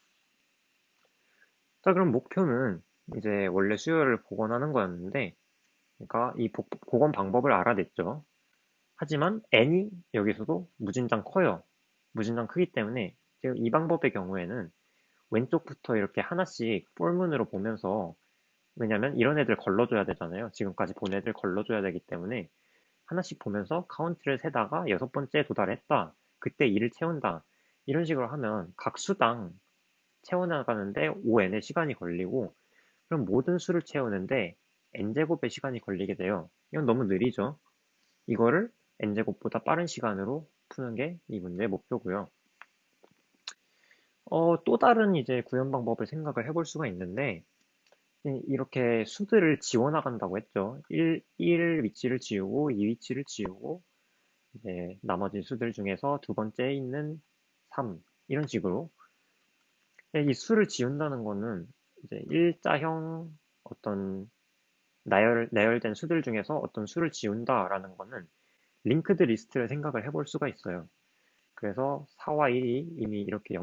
자, 그럼 목표는 이제 원래 수열을 복원하는 거였는데, 그러니까 이 복원 방법을 알아냈죠. 하지만 n이 여기서도 무진장 커요. 무진장 크기 때문에 지금 이 방법의 경우에는 왼쪽부터 이렇게 하나씩 폴문으로 보면서 왜냐면 이런 애들 걸러줘야 되잖아요. 지금까지 본 애들 걸러줘야 되기 때문에 하나씩 보면서 카운트를 세다가 여섯 번째에 도달했다. 그때 2를 채운다. 이런 식으로 하면 각 수당 채워나가는데 5n의 시간이 걸리고 그럼 모든 수를 채우는데 n제곱의 시간이 걸리게 돼요. 이건 너무 느리죠. 이거를 n제곱보다 빠른 시간으로 푸는 게 이 문제의 목표고요. 또 다른 이제 구현 방법을 생각을 해볼 수가 있는데 이렇게 수들을 지워나간다고 했죠. 1 위치를 지우고 2 위치를 지우고 이제 나머지 수들 중에서 두 번째에 있는 3 이런 식으로 이 수를 지운다는 거는 이제 일자형 어떤 나열된 수들 중에서 어떤 수를 지운다라는 거는 링크드 리스트를 생각을 해볼 수가 있어요. 그래서 4와 1이 이미 이렇게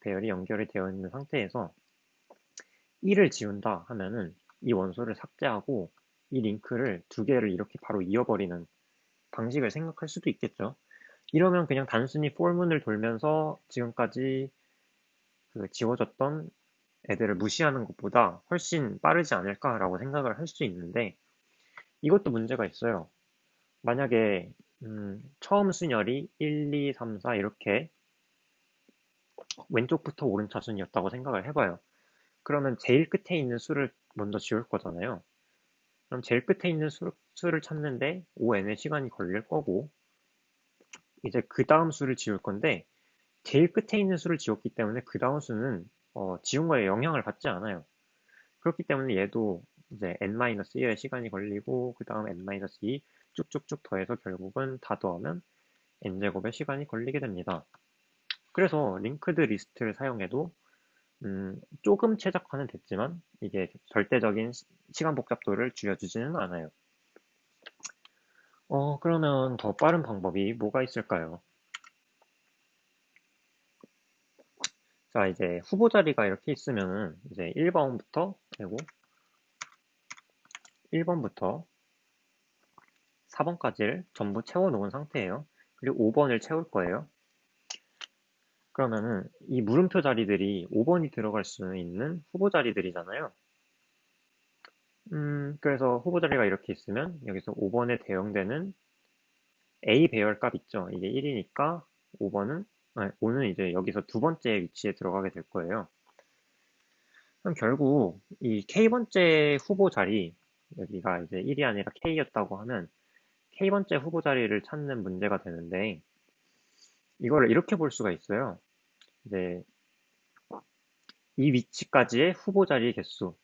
배열이 연결이 되어 있는 상태에서 1을 지운다 하면은 이 원소를 삭제하고 이 링크를 두 개를 이렇게 바로 이어버리는 방식을 생각할 수도 있겠죠. 이러면 그냥 단순히 for문을 돌면서 지금까지 그 지워졌던 애들을 무시하는 것보다 훨씬 빠르지 않을까라고 생각을 할 수 있는데 이것도 문제가 있어요. 만약에 처음 순열이 1, 2, 3, 4 이렇게 왼쪽부터 오른 차순이었다고 생각을 해봐요. 그러면 제일 끝에 있는 수를 먼저 지울 거잖아요. 그럼 제일 끝에 있는 수를 찾는데 ON의 시간이 걸릴 거고 이제 그 다음 수를 지울 건데 제일 끝에 있는 수를 지웠기 때문에 그 다음 수는 지운 거에 영향을 받지 않아요. 그렇기 때문에 얘도 이제 n-1의 시간이 걸리고 그 다음 n-2 쭉쭉쭉 더해서 결국은 다 더하면 n제곱의 시간이 걸리게 됩니다. 그래서 링크드 리스트를 사용해도 조금 최적화는 됐지만 이게 절대적인 시간 복잡도를 줄여주지는 않아요. 그러면 더 빠른 방법이 뭐가 있을까요? 자, 이제 후보 자리가 이렇게 있으면은 이제 1번부터 되고 1번부터 4번까지를 전부 채워 놓은 상태예요. 그리고 5번을 채울 거예요. 그러면은 이 물음표 자리들이 5번이 들어갈 수 있는 후보 자리들이잖아요. 그래서 후보 자리가 이렇게 있으면 여기서 5번에 대응되는 A 배열 값 있죠. 이게 1이니까 5는 이제 여기서 두 번째 위치에 들어가게 될 거예요. 그럼 결국 이 K번째 후보 자리, 여기가 이제 1이 아니라 K였다고 하면 K번째 후보 자리를 찾는 문제가 되는데 이거를 이렇게 볼 수가 있어요. 이제 이 위치까지의 후보 자리 개수,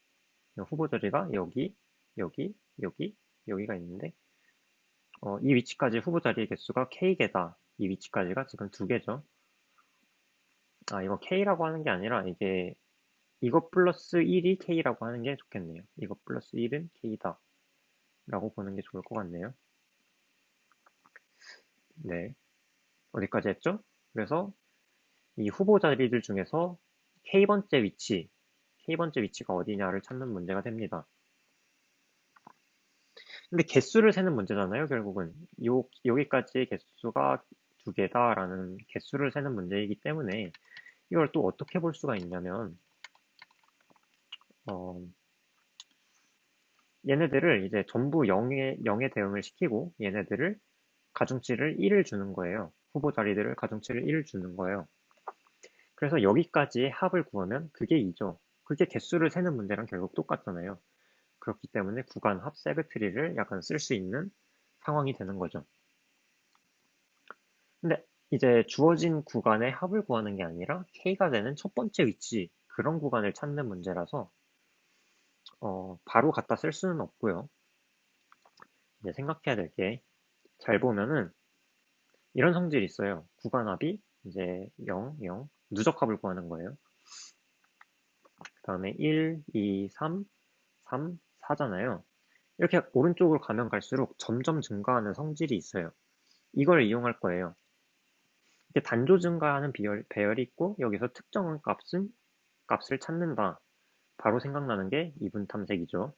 후보 자리가 여기, 여기, 여기, 여기가 있는데 이 위치까지 후보 자리의 개수가 K개다. 이 위치까지가 지금 두 개죠. 아, 이거 K라고 하는 게 아니라 이게 이것 플러스 1이 K라고 하는 게 좋겠네요. 이것 플러스 1은 K다. 라고 보는 게 좋을 것 같네요. 네. 어디까지 했죠? 그래서 이 후보 자리들 중에서 K번째 위치가 어디냐를 찾는 문제가 됩니다. 근데 개수를 세는 문제잖아요, 결국은. 여기까지의 개수가 두 개다라는 개수를 세는 문제이기 때문에 이걸 또 어떻게 볼 수가 있냐면, 어, 얘네들을 이제 전부 0에 대응을 시키고 얘네들을 가중치를 1을 주는 거예요. 후보 자리들을 가중치를 1을 주는 거예요. 그래서 여기까지의 합을 구하면 그게 2죠. 그게 개수를 세는 문제랑 결국 똑같잖아요. 그렇기 때문에 구간 합 세그 트리를 약간 쓸 수 있는 상황이 되는 거죠. 근데 이제 주어진 구간의 합을 구하는 게 아니라 K가 되는 첫 번째 위치, 그런 구간을 찾는 문제라서 바로 갖다 쓸 수는 없고요. 이제 생각해야 될 게 잘 보면은 이런 성질이 있어요. 구간 합이 이제 0, 0, 누적합을 구하는 거예요. 그 다음에 1, 2, 3, 3, 4잖아요. 이렇게 오른쪽으로 가면 갈수록 점점 증가하는 성질이 있어요. 이걸 이용할 거예요. 이렇게 단조 증가하는 배열이 있고 여기서 특정한 값을 찾는다. 바로 생각나는 게 이분 탐색이죠.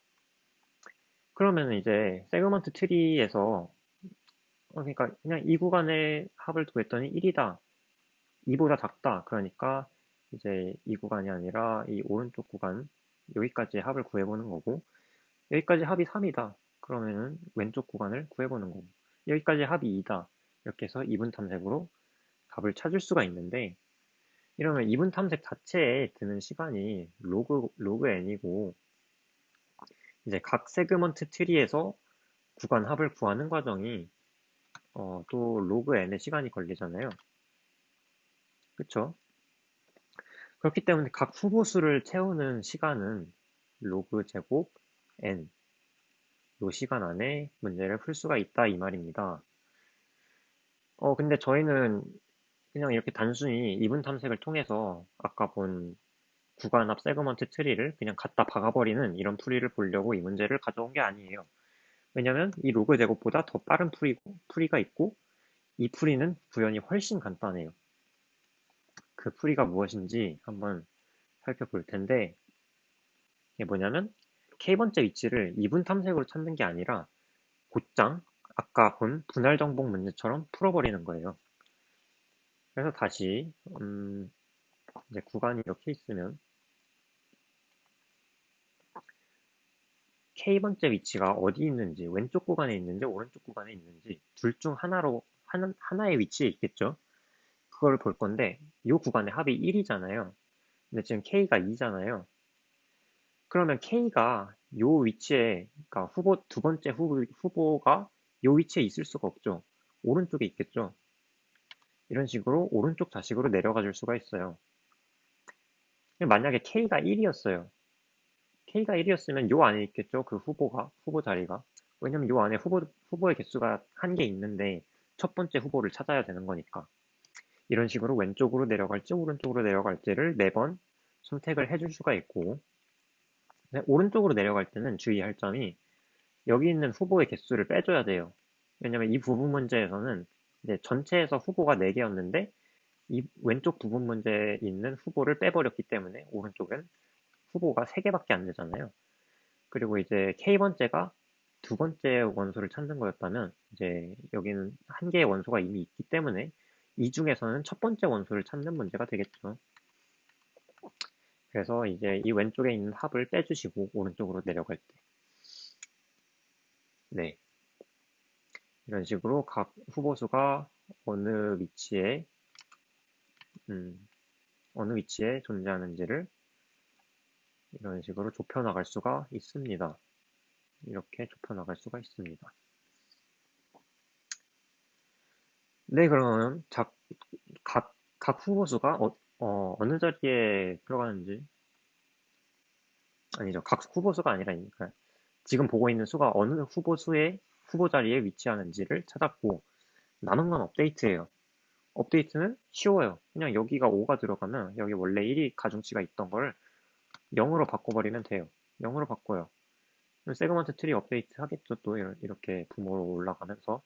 그러면 이제 세그먼트 트리에서 그러니까 그냥 이 구간의 합을 구했더니 1이다. 2보다 작다. 그러니까 이제 이 구간이 아니라 이 오른쪽 구간 여기까지 합을 구해보는 거고 여기까지 합이 3이다. 그러면은 왼쪽 구간을 구해보는 거고 여기까지 합이 2다. 이렇게 해서 이분 탐색으로 값을 찾을 수가 있는데 이러면 이분 탐색 자체에 드는 시간이 로그 n이고 이제 각 세그먼트 트리에서 구간 합을 구하는 과정이 또 로그 n의 시간이 걸리잖아요. 그쵸? 그렇기 때문에 각 후보수를 채우는 시간은 로그 제곱 n 요 시간 안에 문제를 풀 수가 있다 이 말입니다. 근데 저희는 그냥 이렇게 단순히 이분 탐색을 통해서 아까 본 구간 앞 세그먼트 트리를 그냥 갖다 박아버리는 이런 풀이를 보려고 이 문제를 가져온 게 아니에요. 왜냐면 이 로그 제곱보다 더 빠른 풀이가 있고 이 풀이는 구현이 훨씬 간단해요. 그 풀이가 무엇인지 한번 살펴볼 텐데 이게 뭐냐면 K번째 위치를 이분 탐색으로 찾는 게 아니라 곧장 아까 본 분할 정복 문제처럼 풀어버리는 거예요. 그래서 다시 이제 구간이 이렇게 있으면 K번째 위치가 어디 있는지, 왼쪽 구간에 있는지 오른쪽 구간에 있는지 둘 중 하나의 위치에 있겠죠. 그걸 볼 건데 이 구간의 합이 1이잖아요. 근데 지금 K가 2잖아요. 그러면 K가 요 위치에, 그러니까 두 번째 후보가 요 위치에 있을 수가 없죠. 오른쪽에 있겠죠. 이런 식으로 오른쪽 좌식으로 내려가 줄 수가 있어요. 만약에 K가 1이었어요. K가 1이었으면 요 안에 있겠죠. 그 후보 자리가. 왜냐면 요 안에 후보의 개수가 한 개 있는데 첫 번째 후보를 찾아야 되는 거니까. 이런 식으로 왼쪽으로 내려갈지 오른쪽으로 내려갈지를 매번 선택을 해줄 수가 있고, 오른쪽으로 내려갈 때는 주의할 점이 여기 있는 후보의 개수를 빼줘야 돼요. 왜냐면 이 부분 문제에서는 이제 전체에서 후보가 4개였는데 이 왼쪽 부분 문제에 있는 후보를 빼버렸기 때문에 오른쪽엔 후보가 3개밖에 안 되잖아요. 그리고 이제 K번째가 두 번째 원소를 찾는 거였다면 이제 여기는 한 개의 원소가 이미 있기 때문에 이 중에서는 첫 번째 원소를 찾는 문제가 되겠죠. 그래서 이제 이 왼쪽에 있는 합을 빼주시고 오른쪽으로 내려갈 때. 네. 이런 식으로 각 후보수가 어느 위치에, 어느 위치에 존재하는지를 이런 식으로 좁혀나갈 수가 있습니다. 이렇게 좁혀나갈 수가 있습니다. 네, 그러면 각 후보수가 어느 자리에 들어가는지, 아니죠. 각 후보수가 아니라니까. 지금 보고 있는 수가 어느 후보 자리에 위치하는지를 찾았고, 남은 건 업데이트예요. 업데이트는 쉬워요. 그냥 여기가 5가 들어가면 여기 원래 1이 가중치가 있던 걸 0으로 바꿔버리면 돼요. 0으로 바꿔요. 세그먼트 트리 업데이트 하겠죠. 또 이렇게 부모로 올라가면서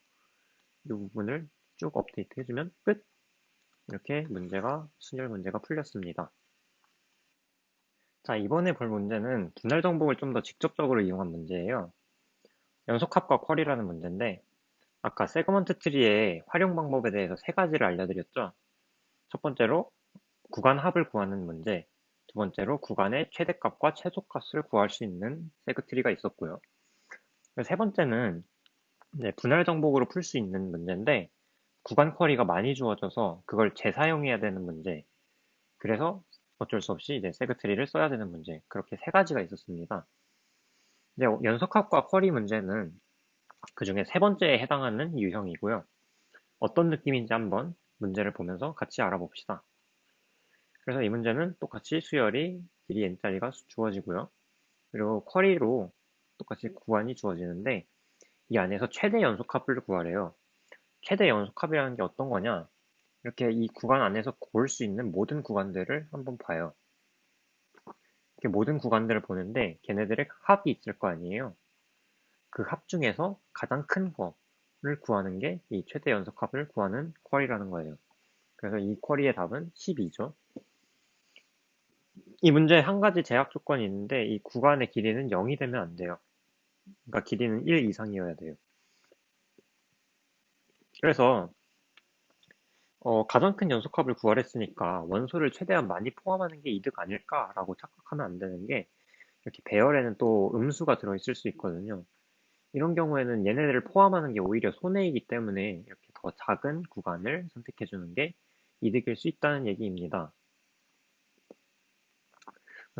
이 부분을 쭉 업데이트 해주면 끝! 이렇게 순열 문제가 풀렸습니다. 자, 이번에 볼 문제는 분할 정복을 좀 더 직접적으로 이용한 문제예요. 연속합과 쿼리라는 문제인데 아까 세그먼트 트리의 활용 방법에 대해서 세 가지를 알려드렸죠. 첫 번째로 구간 합을 구하는 문제, 두 번째로 구간의 최대값과 최소값을 구할 수 있는 세그트리가 있었고요. 세 번째는 이제 분할 정복으로 풀 수 있는 문제인데 구간 쿼리가 많이 주어져서 그걸 재사용해야 되는 문제, 그래서 어쩔 수 없이 이제 세그트리를 써야 되는 문제, 그렇게 세 가지가 있었습니다. 이제 연속합과 쿼리 문제는 그 중에 세 번째에 해당하는 유형이고요. 어떤 느낌인지 한번 문제를 보면서 같이 알아봅시다. 그래서 이 문제는 똑같이 수열이 길이 n짜리가 주어지고요. 그리고 쿼리로 똑같이 구간이 주어지는데 이 안에서 최대 연속합을 구하래요. 최대 연속합이라는 게 어떤 거냐? 이렇게 이 구간 안에서 볼 수 있는 모든 구간들을 한번 봐요. 이렇게 모든 구간들을 보는데 걔네들의 합이 있을 거 아니에요. 그 합 중에서 가장 큰 거를 구하는 게 이 최대 연속합을 구하는 쿼리라는 거예요. 그래서 이 쿼리의 답은 12죠. 이 문제에 한 가지 제약 조건이 있는데 이 구간의 길이는 0이 되면 안 돼요. 그러니까 길이는 1 이상이어야 돼요. 그래서 가장 큰 연속합을 구하랬으니까 원소를 최대한 많이 포함하는 게 이득 아닐까라고 착각하면 안 되는 게 이렇게 배열에는 또 음수가 들어있을 수 있거든요. 이런 경우에는 얘네들을 포함하는 게 오히려 손해이기 때문에 이렇게 더 작은 구간을 선택해 주는 게 이득일 수 있다는 얘기입니다.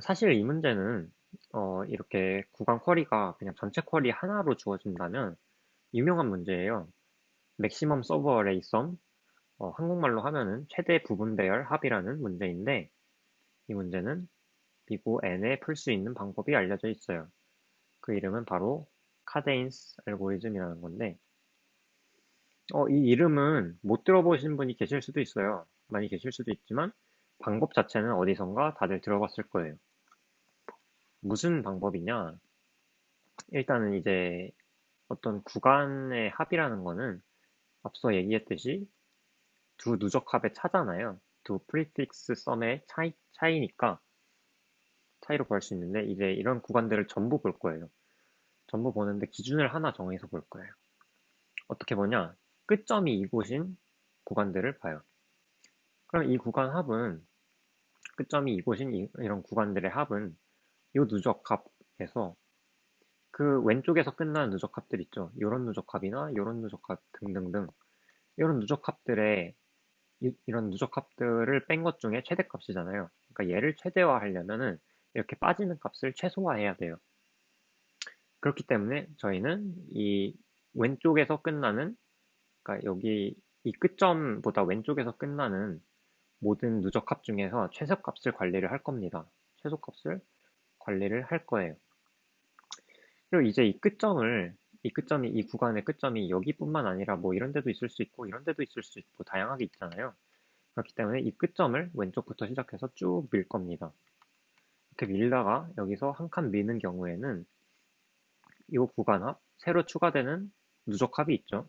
사실 이 문제는 이렇게 구간 쿼리가 그냥 전체 쿼리 하나로 주어진다면 유명한 문제예요. 맥시멈 서브 어레이 썸, 한국말로 하면은 최대 부분 배열 합이라는 문제인데 이 문제는 비고 n에 풀 수 있는 방법이 알려져 있어요. 그 이름은 바로 카데인스 알고리즘이라는 건데 이 이름은 못 들어보신 분이 계실 수도 있어요. 많이 계실 수도 있지만 방법 자체는 어디선가 다들 들어봤을 거예요. 무슨 방법이냐? 일단은 이제 어떤 구간의 합이라는 거는 앞서 얘기했듯이 두 누적 합의 차잖아요. 두 프리픽스 썸의 차이니까 차이로 구할 수 있는데 이제 이런 구간들을 전부 볼 거예요. 전부 보는데 기준을 하나 정해서 볼 거예요. 어떻게 보냐? 끝점이 이곳인 구간들을 봐요. 그럼 이 구간 합은 끝점이 이곳인 이런 구간들의 합은 이 누적합에서 그 왼쪽에서 끝나는 누적합들 있죠. 이런 누적합이나 이런 누적합 등등등 이런 누적합들의 이런 누적합들을 뺀 것 중에 최대값이잖아요. 그러니까 얘를 최대화하려면은 이렇게 빠지는 값을 최소화해야 돼요. 그렇기 때문에 저희는 이 왼쪽에서 끝나는, 그러니까 여기 이 끝점보다 왼쪽에서 끝나는 모든 누적합 중에서 최소값을 관리를 할 겁니다. 최소값을 관리를 할 거예요. 그리고 이제 이 구간의 끝점이 여기뿐만 아니라 뭐 이런 데도 있을 수 있고 이런 데도 있을 수 있고 다양하게 있잖아요. 그렇기 때문에 이 끝점을 왼쪽부터 시작해서 쭉 밀 겁니다. 이렇게 밀다가 여기서 한 칸 미는 경우에는 이 구간 합, 새로 추가되는 누적합이 있죠.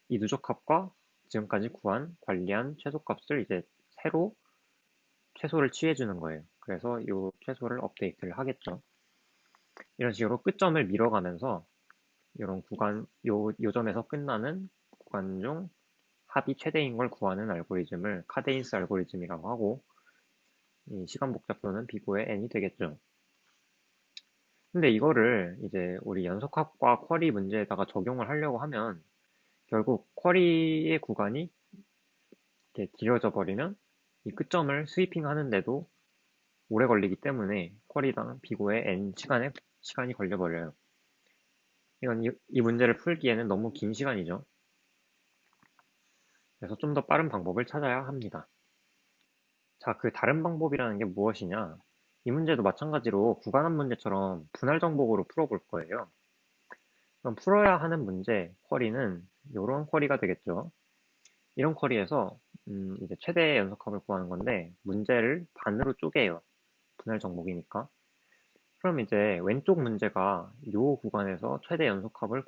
이 누적합과 지금까지 관리한 최소값을 이제 새로 최소를 취해주는 거예요. 그래서 이 최소를 업데이트를 하겠죠. 이런 식으로 끝점을 밀어가면서 이런 요 점에서 끝나는 구간 중 합이 최대인 걸 구하는 알고리즘을 카데인스 알고리즘이라고 하고, 이 시간 복잡도는 비고의 n이 되겠죠. 근데 이거를 이제 우리 연속합과 쿼리 문제에다가 적용을 하려고 하면 결국 쿼리의 구간이 이렇게 길어져 버리면 이 끝점을 스위핑 하는데도 오래 걸리기 때문에 쿼리당 비고의 n 시간이 걸려 버려요. 이건 이 문제를 풀기에는 너무 긴 시간이죠. 그래서 좀 더 빠른 방법을 찾아야 합니다. 자, 그 다른 방법이라는 게 무엇이냐? 이 문제도 마찬가지로 구간합 문제처럼 분할 정복으로 풀어볼 거예요. 그럼 풀어야 하는 문제 쿼리는 이런 쿼리가 되겠죠. 이런 쿼리에서 이제 최대 연속합을 구하는 건데 문제를 반으로 쪼개요. 분할 정복이니까. 그럼 이제 왼쪽 문제가 이 구간에서 최대 연속합을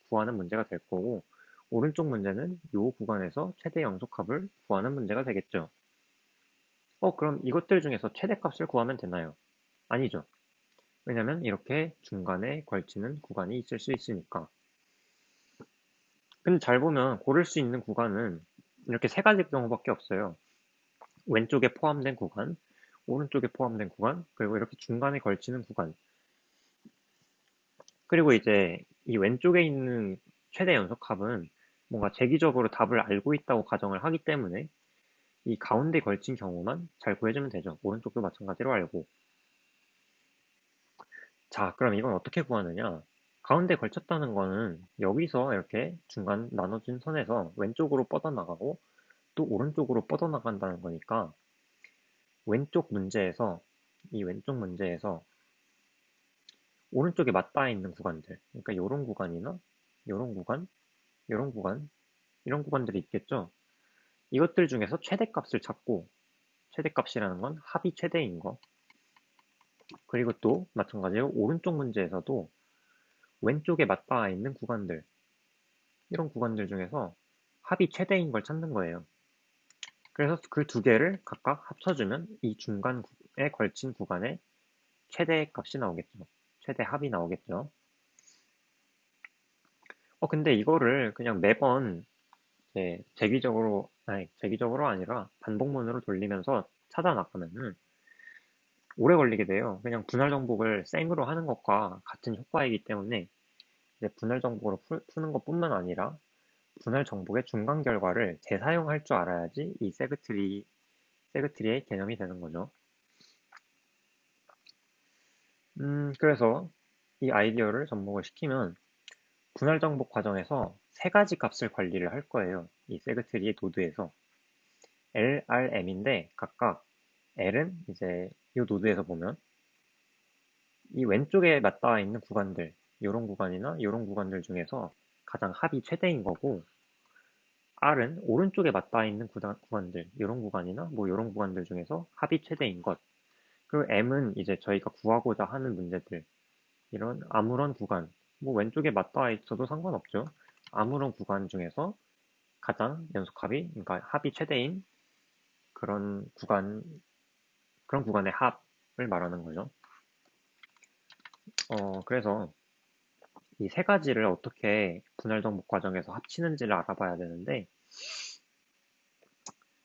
구하는 문제가 될 거고, 오른쪽 문제는 이 구간에서 최대 연속합을 구하는 문제가 되겠죠. 그럼 이것들 중에서 최대값을 구하면 되나요? 아니죠. 왜냐면 이렇게 중간에 걸치는 구간이 있을 수 있으니까. 근데 잘 보면 고를 수 있는 구간은 이렇게 세 가지 경우밖에 없어요. 왼쪽에 포함된 구간, 오른쪽에 포함된 구간, 그리고 이렇게 중간에 걸치는 구간. 그리고 이제 이 왼쪽에 있는 최대 연속합은 뭔가 재기적으로 답을 알고 있다고 가정을 하기 때문에 이 가운데 걸친 경우만 잘 구해주면 되죠. 오른쪽도 마찬가지로 알고. 자, 그럼 이건 어떻게 구하느냐? 가운데 걸쳤다는 거는 여기서 이렇게 중간 나눠진 선에서 왼쪽으로 뻗어나가고 또 오른쪽으로 뻗어나간다는 거니까 이 왼쪽 문제에서 오른쪽에 맞닿아 있는 구간들, 그러니까 이런 구간이나 이런 구간, 이런 구간, 이런 구간들이 있겠죠. 이것들 중에서 최대값을 찾고, 최대값이라는 건 합이 최대인 거. 그리고 또 마찬가지로 오른쪽 문제에서도 왼쪽에 맞닿아 있는 구간들, 이런 구간들 중에서 합이 최대인 걸 찾는 거예요. 그래서 그 두 개를 각각 합쳐주면 이 중간에 걸친 구간의 최대 값이 나오겠죠. 최대 합이 나오겠죠. 근데 이거를 그냥 매번 이제 재기적으로 아니라 반복문으로 돌리면서 찾아 나가면은 오래 걸리게 돼요. 그냥 분할 정복을 생으로 하는 것과 같은 효과이기 때문에 이제 분할 정복으로 푸는 것뿐만 아니라 분할 정복의 중간 결과를 재사용할 줄 알아야지 이 세그트리의 개념이 되는 거죠. 그래서 이 아이디어를 접목을 시키면 분할 정복 과정에서 세 가지 값을 관리를 할 거예요. 이 세그트리의 노드에서. L, R, M인데 각각 L은 이제 이 노드에서 보면 이 왼쪽에 맞닿아 있는 구간들, 이런 구간이나 이런 구간들 중에서 가장 합이 최대인 거고, R은 오른쪽에 맞닿아 있는 구간들, 이런 구간이나 뭐 이런 구간들 중에서 합이 최대인 것. 그리고 M은 이제 저희가 구하고자 하는 문제들, 이런 아무런 구간, 뭐 왼쪽에 맞닿아 있어도 상관없죠. 아무런 구간 중에서 가장 연속합이, 그러니까 합이 최대인 그런 구간의 합을 말하는 거죠. 그래서 이 세 가지를 어떻게 분할 정복 과정에서 합치는지를 알아봐야 되는데,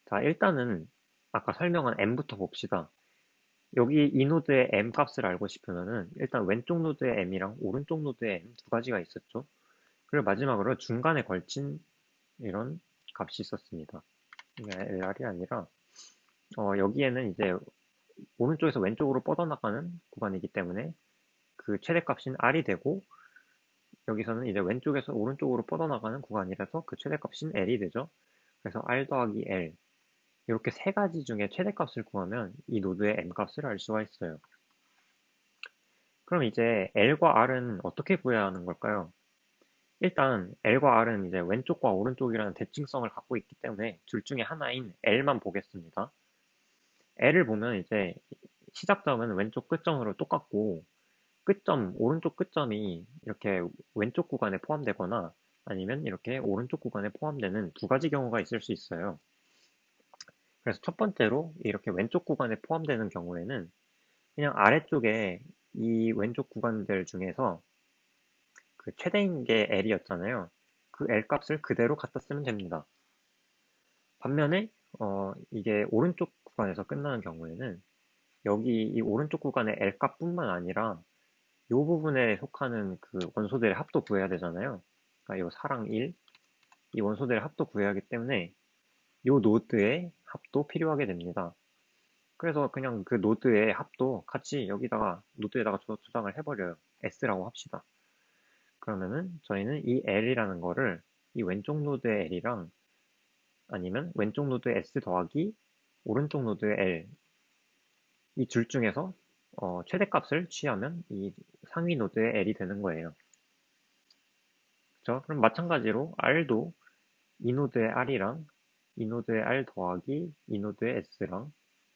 자, 일단은 아까 설명한 m부터 봅시다. 여기 이 노드의 m 값을 알고 싶으면은 일단 왼쪽 노드의 m이랑 오른쪽 노드의 m 두 가지가 있었죠. 그리고 마지막으로 중간에 걸친 이런 값이 있었습니다. 이게 LR이 아니라 여기에는 이제 오른쪽에서 왼쪽으로 뻗어나가는 구간이기 때문에 그 최대값인 R이 되고 여기서는 이제 왼쪽에서 오른쪽으로 뻗어나가는 구간이라서 그 최대값인 L이 되죠. 그래서 R 더하기 L 이렇게 세 가지 중에 최대값을 구하면 이 노드의 M 값을 알 수가 있어요. 그럼 이제 L과 R은 어떻게 구해야 하는 걸까요? 일단 L과 R은 이제 왼쪽과 오른쪽이라는 대칭성을 갖고 있기 때문에 둘 중에 하나인 L만 보겠습니다. L을 보면 이제 시작점은 왼쪽 끝점으로 똑같고 끝점, 오른쪽 끝점이 이렇게 왼쪽 구간에 포함되거나 아니면 이렇게 오른쪽 구간에 포함되는 두 가지 경우가 있을 수 있어요. 그래서 첫 번째로 이렇게 왼쪽 구간에 포함되는 경우에는 그냥 아래쪽에 이 왼쪽 구간들 중에서 그 최대인 게 L이었잖아요. 그 L 값을 그대로 갖다 쓰면 됩니다. 반면에 이게 오른쪽 구간에서 끝나는 경우에는 여기 이 오른쪽 구간의 L 값뿐만 아니라 이 부분에 속하는 그 원소들의 합도 구해야 되잖아요. 그러니까 이 4랑 1, 이 원소들의 합도 구해야 하기 때문에 이 노드의 합도 필요하게 됩니다. 그래서 그냥 그 노드의 합도 같이 여기다가 노드에다가 저장을 해버려요. S라고 합시다. 그러면은 저희는 이 L이라는 거를 이 왼쪽 노드의 L이랑 아니면 왼쪽 노드의 S 더하기 오른쪽 노드의 L 이 둘 중에서 최대값을 취하면 이 상위 노드의 L이 되는 거예요. 그렇죠? 그럼 마찬가지로 R도 이 노드의 R이랑 이 노드의 R 더하기 이 노드의 S랑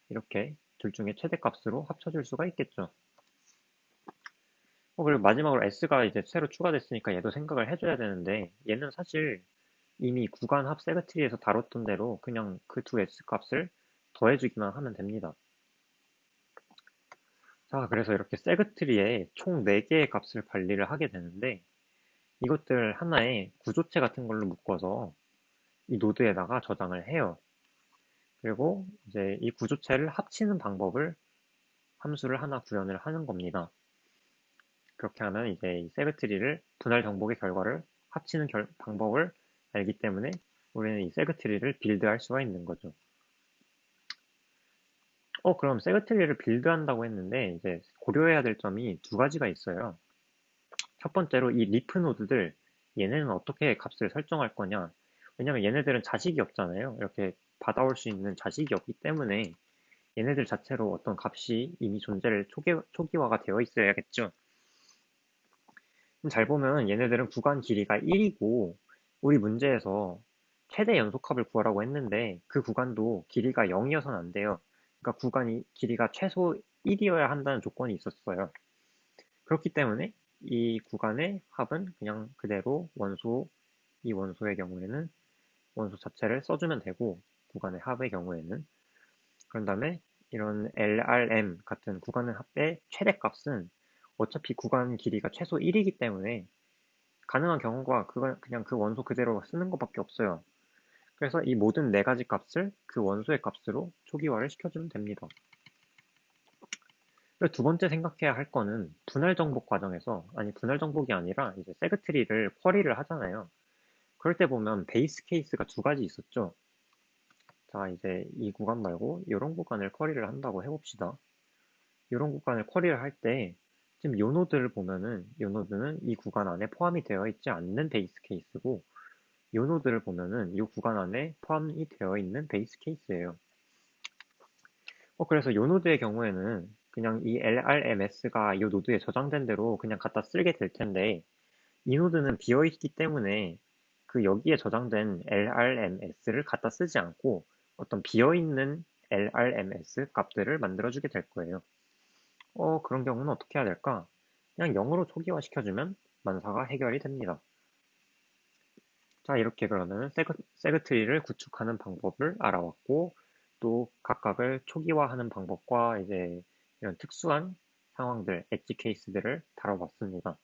이렇게 둘 중에 최대값으로 합쳐질 수가 있겠죠. 그리고 마지막으로 S가 이제 새로 추가됐으니까 얘도 생각을 해줘야 되는데 얘는 사실 이미 구간 합 세그트리에서 다뤘던 대로 그냥 그 두 S 값을 더해주기만 하면 됩니다. 자, 그래서 이렇게 세그트리에 총 4개의 값을 관리를 하게 되는데 이것들 하나의 구조체 같은 걸로 묶어서 이 노드에다가 저장을 해요. 그리고 이제 이 구조체를 합치는 방법을 함수를 하나 구현을 하는 겁니다. 그렇게 하면 이제 이 세그트리를 분할 정복의 결과를 합치는 방법을 알기 때문에 우리는 이 세그트리를 빌드할 수가 있는 거죠. 그럼 세그트리를 빌드한다고 했는데 이제 고려해야 될 점이 두 가지가 있어요. 첫 번째로 이 리프 노드들 얘네는 어떻게 값을 설정할 거냐? 왜냐면 얘네들은 자식이 없잖아요. 이렇게 받아올 수 있는 자식이 없기 때문에 얘네들 자체로 어떤 값이 이미 존재를 초기화가 되어 있어야겠죠. 잘 보면 얘네들은 구간 길이가 1이고 우리 문제에서 최대 연속합을 구하라고 했는데 그 구간도 길이가 0이어서는 안 돼요. 그러니까 구간이 길이가 최소 1이어야 한다는 조건이 있었어요. 그렇기 때문에 이 구간의 합은 그냥 그대로 이 원소의 경우에는 원소 자체를 써주면 되고 구간의 합의 경우에는 그런 다음에 이런 LRM 같은 구간의 합의 최대값은 어차피 구간 길이가 최소 1이기 때문에 가능한 경우가 그냥 그 원소 그대로 쓰는 것밖에 없어요. 그래서 이 모든 네 가지 값을 그 원소의 값으로 초기화를 시켜주면 됩니다. 그리고 두 번째 생각해야 할 거는 분할 정복 과정에서, 아니 분할 정복이 아니라 이제 세그트리를 쿼리를 하잖아요. 그럴 때 보면 베이스 케이스가 두 가지 있었죠. 자, 이제 이 구간 말고 이런 구간을 쿼리를 한다고 해봅시다. 이런 구간을 쿼리를 할 때 지금 요 노드를 보면은 요 노드는 이 구간 안에 포함이 되어 있지 않는 베이스 케이스고 이 노드를 보면은 이 구간 안에 포함이 되어 있는 베이스 케이스예요. 그래서 이 노드의 경우에는 그냥 이 LRMS가 이 노드에 저장된 대로 그냥 갖다 쓰게 될 텐데 이 노드는 비어있기 때문에 그 여기에 저장된 LRMS를 갖다 쓰지 않고 어떤 비어있는 LRMS 값들을 만들어주게 될 거예요. 그런 경우는 어떻게 해야 될까? 그냥 0으로 초기화 시켜주면 만사가 해결이 됩니다. 자, 이렇게 그러면 세그트리를 구축하는 방법을 알아왔고, 또 각각을 초기화하는 방법과 이제 이런 특수한 상황들, 엣지 케이스들을 다뤄봤습니다.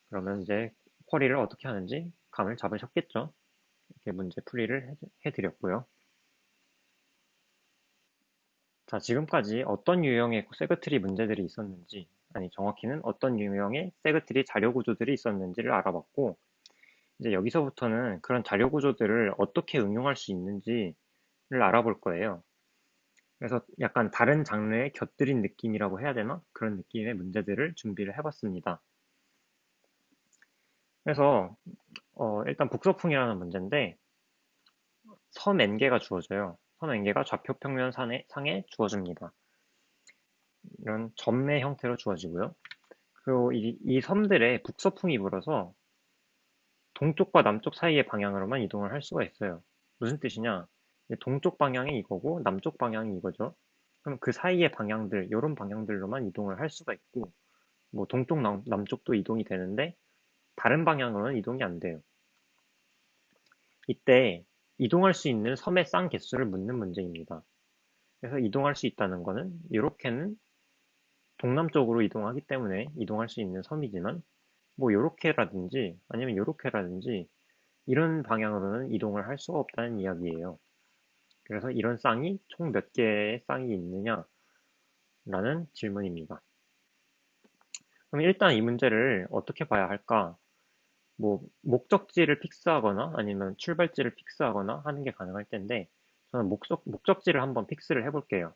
그러면 이제 쿼리를 어떻게 하는지 감을 잡으셨겠죠? 이렇게 문제 풀이를 해드렸고요. 자, 지금까지 어떤 유형의 세그트리 문제들이 있었는지, 아니 정확히는 어떤 유형의 세그트리 자료 구조들이 있었는지를 알아봤고, 이제 여기서부터는 그런 자료 구조들을 어떻게 응용할 수 있는지를 알아볼 거예요. 그래서 약간 다른 장르에 곁들인 느낌이라고 해야 되나? 그런 느낌의 문제들을 준비를 해봤습니다. 그래서 일단 북서풍이라는 문제인데 섬 n개가 주어져요. 섬 n개가 좌표 평면 상에 주어집니다. 이런 점의 형태로 주어지고요. 그리고 이 섬들의 북서풍이 불어서 동쪽과 남쪽 사이의 방향으로만 이동을 할 수가 있어요. 무슨 뜻이냐? 동쪽 방향이 이거고 남쪽 방향이 이거죠. 그럼 그 사이의 방향들, 이런 방향들로만 이동을 할 수가 있고, 뭐 동쪽, 남쪽도 이동이 되는데 다른 방향으로는 이동이 안 돼요. 이때 이동할 수 있는 섬의 쌍 개수를 묻는 문제입니다. 그래서 이동할 수 있다는 거는 이렇게는 동남쪽으로 이동하기 때문에 이동할 수 있는 섬이지만 뭐 요렇게라든지 아니면 요렇게라든지 이런 방향으로는 이동을 할 수가 없다는 이야기예요. 그래서 이런 쌍이 총 몇 개의 쌍이 있느냐라는 질문입니다. 그럼 일단 이 문제를 어떻게 봐야 할까? 뭐 목적지를 픽스하거나 아니면 출발지를 픽스하거나 하는 게 가능할 텐데 저는 목적지를 한번 픽스를 해볼게요.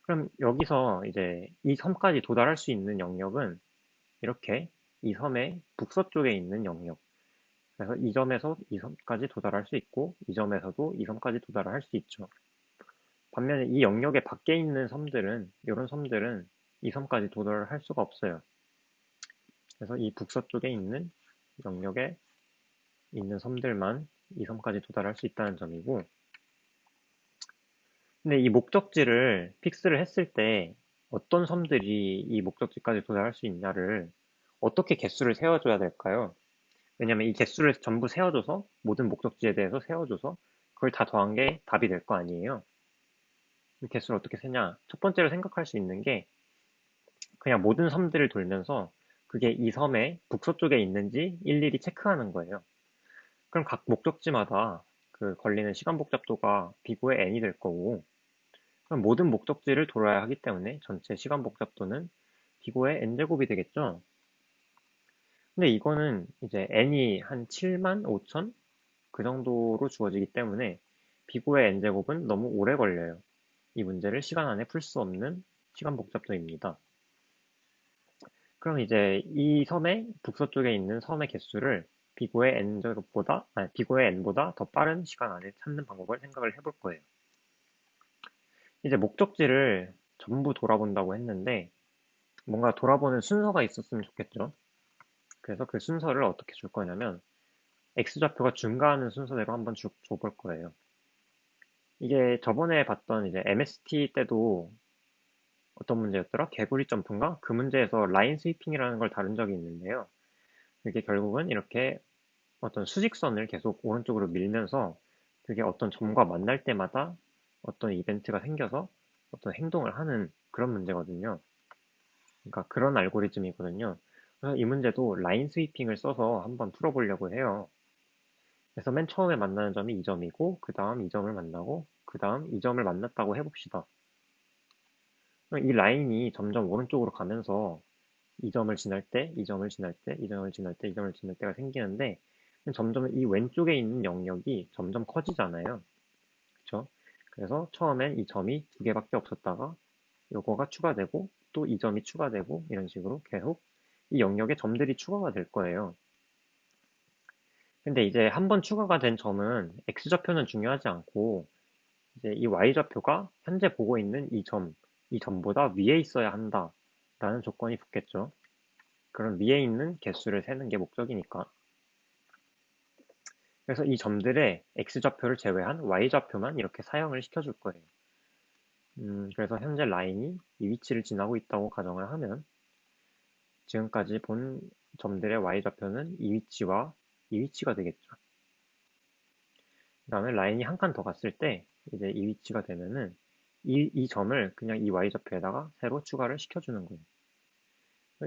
그럼 여기서 이제 이 섬까지 도달할 수 있는 영역은 이렇게 이 섬의 북서쪽에 있는 영역. 그래서 이 점에서 이 섬까지 도달할 수 있고 이 점에서도 이 섬까지 도달할 수 있죠. 반면에 이 영역의 밖에 있는 섬들은 이런 섬들은 이 섬까지 도달할 수가 없어요. 그래서 이 북서쪽에 있는 영역에 있는 섬들만 이 섬까지 도달할 수 있다는 점이고, 근데 이 목적지를 픽스를 했을 때 어떤 섬들이 이 목적지까지 도달할 수 있냐를 어떻게 개수를 세워줘야 될까요? 왜냐면 이 개수를 전부 세워줘서 모든 목적지에 대해서 세워줘서 그걸 다 더한 게 답이 될 거 아니에요. 이 개수를 어떻게 세냐? 첫 번째로 생각할 수 있는 게 그냥 모든 섬들을 돌면서 그게 이 섬의 북서쪽에 있는지 일일이 체크하는 거예요. 그럼 각 목적지마다 그 걸리는 시간 복잡도가 비고의 n이 될 거고, 그럼 모든 목적지를 돌아야 하기 때문에 전체 시간 복잡도는 비고의 n제곱이 되겠죠? 근데 이거는 이제 n이 한 7만 5천? 그 정도로 주어지기 때문에 비고의 n제곱은 너무 오래 걸려요. 이 문제를 시간 안에 풀 수 없는 시간 복잡도입니다. 그럼 이제 이 섬의 북서쪽에 있는 섬의 개수를 비고의 n제곱보다, 아니, 비고의 n보다 더 빠른 시간 안에 찾는 방법을 생각을 해볼 거예요. 이제 목적지를 전부 돌아본다고 했는데 뭔가 돌아보는 순서가 있었으면 좋겠죠. 그래서 그 순서를 어떻게 줄 거냐면 x좌표가 증가하는 순서대로 한번 쭉 줘볼 거예요. 이게 저번에 봤던 이제 MST 때도 어떤 문제였더라? 개구리 점프인가? 그 문제에서 라인 스위핑이라는 걸 다룬 적이 있는데요. 그게 결국은 이렇게 어떤 수직선을 계속 오른쪽으로 밀면서 그게 어떤 점과 만날 때마다 어떤 이벤트가 생겨서 어떤 행동을 하는 그런 문제거든요. 그러니까 그런 알고리즘이거든요. 그래서 이 문제도 라인 스위핑을 써서 한번 풀어보려고 해요. 그래서 맨 처음에 만나는 점이 이 점이고 그 다음 이 점을 만나고 그 다음 이 점을 만났다고 해봅시다. 이 라인이 점점 오른쪽으로 가면서 이 점을 지날 때, 이 점을 지날 때, 이 점을 지날 때, 이 점을 지날 때가 생기는데 점점 이 왼쪽에 있는 영역이 점점 커지잖아요. 그쵸? 그래서 처음엔 이 점이 두 개밖에 없었다가 요거가 추가되고 또 이 점이 추가되고 이런 식으로 계속 이 영역에 점들이 추가가 될 거예요. 근데 이제 한번 추가가 된 점은 x좌표는 중요하지 않고 이제 이 y좌표가 현재 보고 있는 이 점보다 위에 있어야 한다라는 조건이 붙겠죠. 그럼 위에 있는 개수를 세는 게 목적이니까. 그래서 이 점들의 x좌표를 제외한 y좌표만 이렇게 사용을 시켜줄 거예요. 그래서 현재 라인이 이 위치를 지나고 있다고 가정을 하면 지금까지 본 점들의 y좌표는 이 위치와 이 위치가 되겠죠. 그 다음에 라인이 한 칸 더 갔을 때 이제 이 위치가 되면은 이 점을 그냥 이 y좌표에다가 새로 추가를 시켜주는 거예요.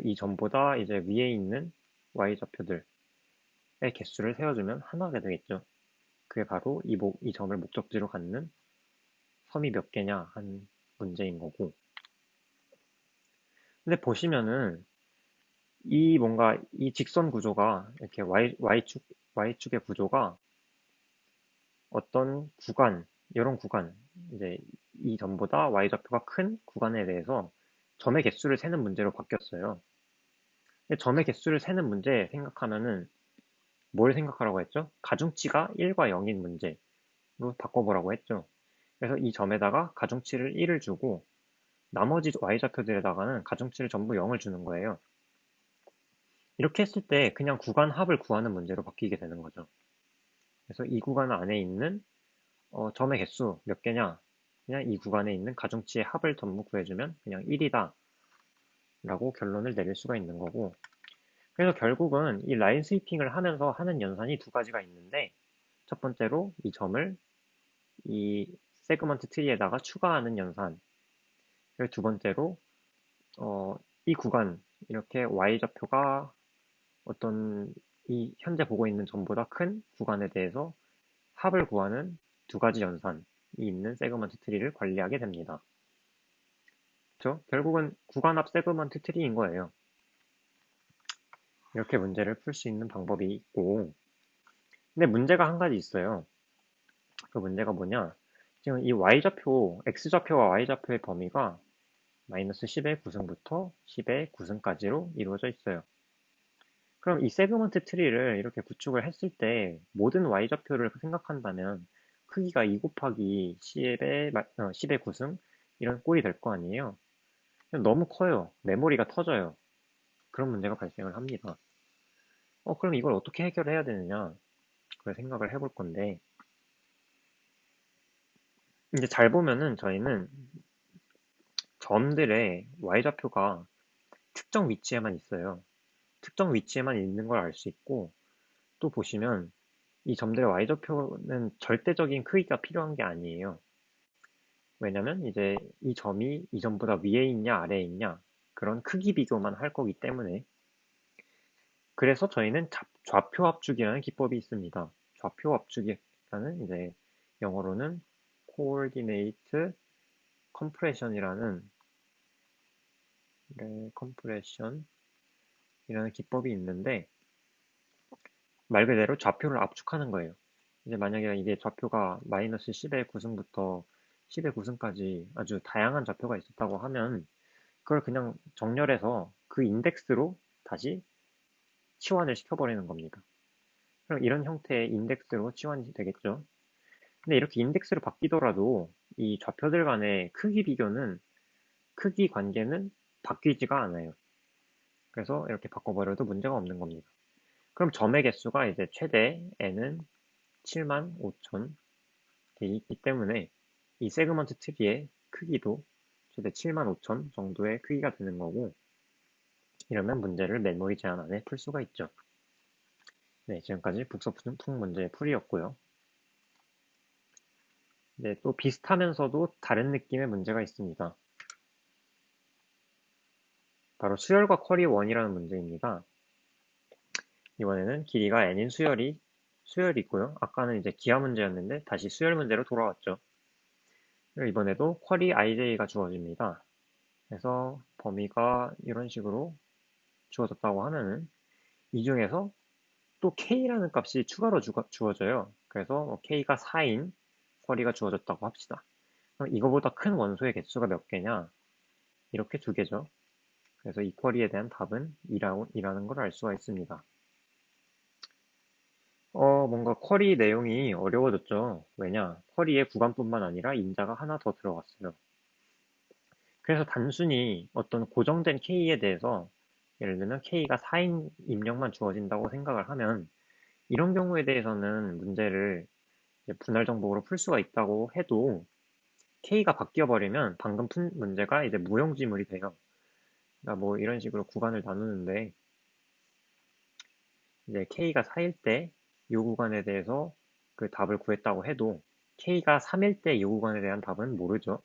이 점보다 이제 위에 있는 y좌표들의 개수를 세워주면 하나가 되겠죠. 그게 바로 이 점을 목적지로 갖는 섬이 몇 개냐 한 문제인 거고. 근데 보시면은 뭔가 이 직선 구조가 이렇게 Y축의 구조가 어떤 구간, 이런 구간, 이제 이 점보다 Y좌표가 큰 구간에 대해서 점의 개수를 세는 문제로 바뀌었어요. 근데 점의 개수를 세는 문제 생각하면은 뭘 생각하라고 했죠? 가중치가 1과 0인 문제로 바꿔보라고 했죠. 그래서 이 점에다가 가중치를 1을 주고 나머지 Y좌표들에다가는 가중치를 전부 0을 주는 거예요. 이렇게 했을 때 그냥 구간 합을 구하는 문제로 바뀌게 되는 거죠. 그래서 이 구간 안에 있는 점의 개수 몇 개냐? 그냥 이 구간에 있는 가중치의 합을 전부 구해주면 그냥 1이다 라고 결론을 내릴 수가 있는 거고. 그래서 결국은 이 라인 스위핑을 하면서 하는 연산이 두 가지가 있는데, 첫 번째로 이 점을 이 세그먼트 트리에다가 추가하는 연산, 그리고 두 번째로 이 구간, 이렇게 y좌표가 어떤 이 현재 보고 있는 점보다 큰 구간에 대해서 합을 구하는 두 가지 연산이 있는 세그먼트 트리를 관리하게 됩니다. 그렇죠? 결국은 구간 합 세그먼트 트리인 거예요. 이렇게 문제를 풀 수 있는 방법이 있고, 근데 문제가 한 가지 있어요. 그 문제가 뭐냐? 지금 이 x좌표와 y좌표의 범위가 마이너스 10의 9승부터 10의 9승까지로 이루어져 있어요. 그럼 이 세그먼트 트리를 이렇게 구축을 했을 때 모든 y좌표를 생각한다면 크기가 2 곱하기 10의 9승 이런 꼴이 될 거 아니에요. 너무 커요. 메모리가 터져요. 그런 문제가 발생을 합니다. 그럼 이걸 어떻게 해결해야 되느냐? 그걸 생각을 해볼 건데, 이제 잘 보면은 저희는 점들의 y좌표가 특정 위치에만 있어요. 특정 위치에만 있는 걸 알 수 있고, 또 보시면 이 점들의 y좌표는 절대적인 크기가 필요한 게 아니에요. 왜냐면 이제 이 점이 이 점보다 위에 있냐 아래에 있냐 그런 크기 비교만 할 거기 때문에. 그래서 저희는 좌표 합축이라는 기법이 있습니다. 좌표 합축이라는 이제 영어로는 coordinate compression이라는 기법이 있는데 말 그대로 좌표를 압축하는 거예요. 이제 만약에 이게 좌표가 마이너스 10의 9승부터 10의 9승까지 아주 다양한 좌표가 있었다고 하면 그걸 그냥 정렬해서 그 인덱스로 다시 치환을 시켜버리는 겁니다. 그럼 이런 형태의 인덱스로 치환이 되겠죠. 근데 이렇게 인덱스로 바뀌더라도 이 좌표들 간의 크기 관계는 바뀌지가 않아요. 그래서 이렇게 바꿔버려도 문제가 없는 겁니다. 그럼 점의 개수가 이제 최대 n은 7만 5천 돼 있기 때문에 이 세그먼트 트리의 크기도 최대 7만 5천 정도의 크기가 되는 거고, 이러면 문제를 메모리 제한 안에 풀 수가 있죠. 네, 지금까지 북서풍 문제의 풀이였고요. 네, 또 비슷하면서도 다른 느낌의 문제가 있습니다. 바로 수열과 쿼리 1이라는 문제입니다. 이번에는 길이가 n인 수열이 있고요. 아까는 이제 기하 문제였는데 다시 수열 문제로 돌아왔죠. 이번에도 쿼리 ij가 주어집니다. 그래서 범위가 이런 식으로 주어졌다고 하면은 이 중에서 또 k라는 값이 추가로 주어져요. 그래서 k가 4인 쿼리가 주어졌다고 합시다. 그럼 이거보다 큰 원소의 개수가 몇 개냐? 이렇게 두 개죠. 그래서 이 쿼리에 대한 답은 2라는 걸 알 수가 있습니다. 뭔가 쿼리 내용이 어려워졌죠. 왜냐? 쿼리에 구간뿐만 아니라 인자가 하나 더 들어갔어요. 그래서 단순히 어떤 고정된 k에 대해서 예를 들면 k가 4인 입력만 주어진다고 생각을 하면 이런 경우에 대해서는 문제를 분할 정복으로 풀 수가 있다고 해도 k가 바뀌어 버리면 방금 푼 문제가 이제 무용지물이 돼요. 그러니까 뭐 이런 식으로 구간을 나누는데 이제 k가 4일 때 이 구간에 대해서 그 답을 구했다고 해도 k가 3일 때 이 구간에 대한 답은 모르죠.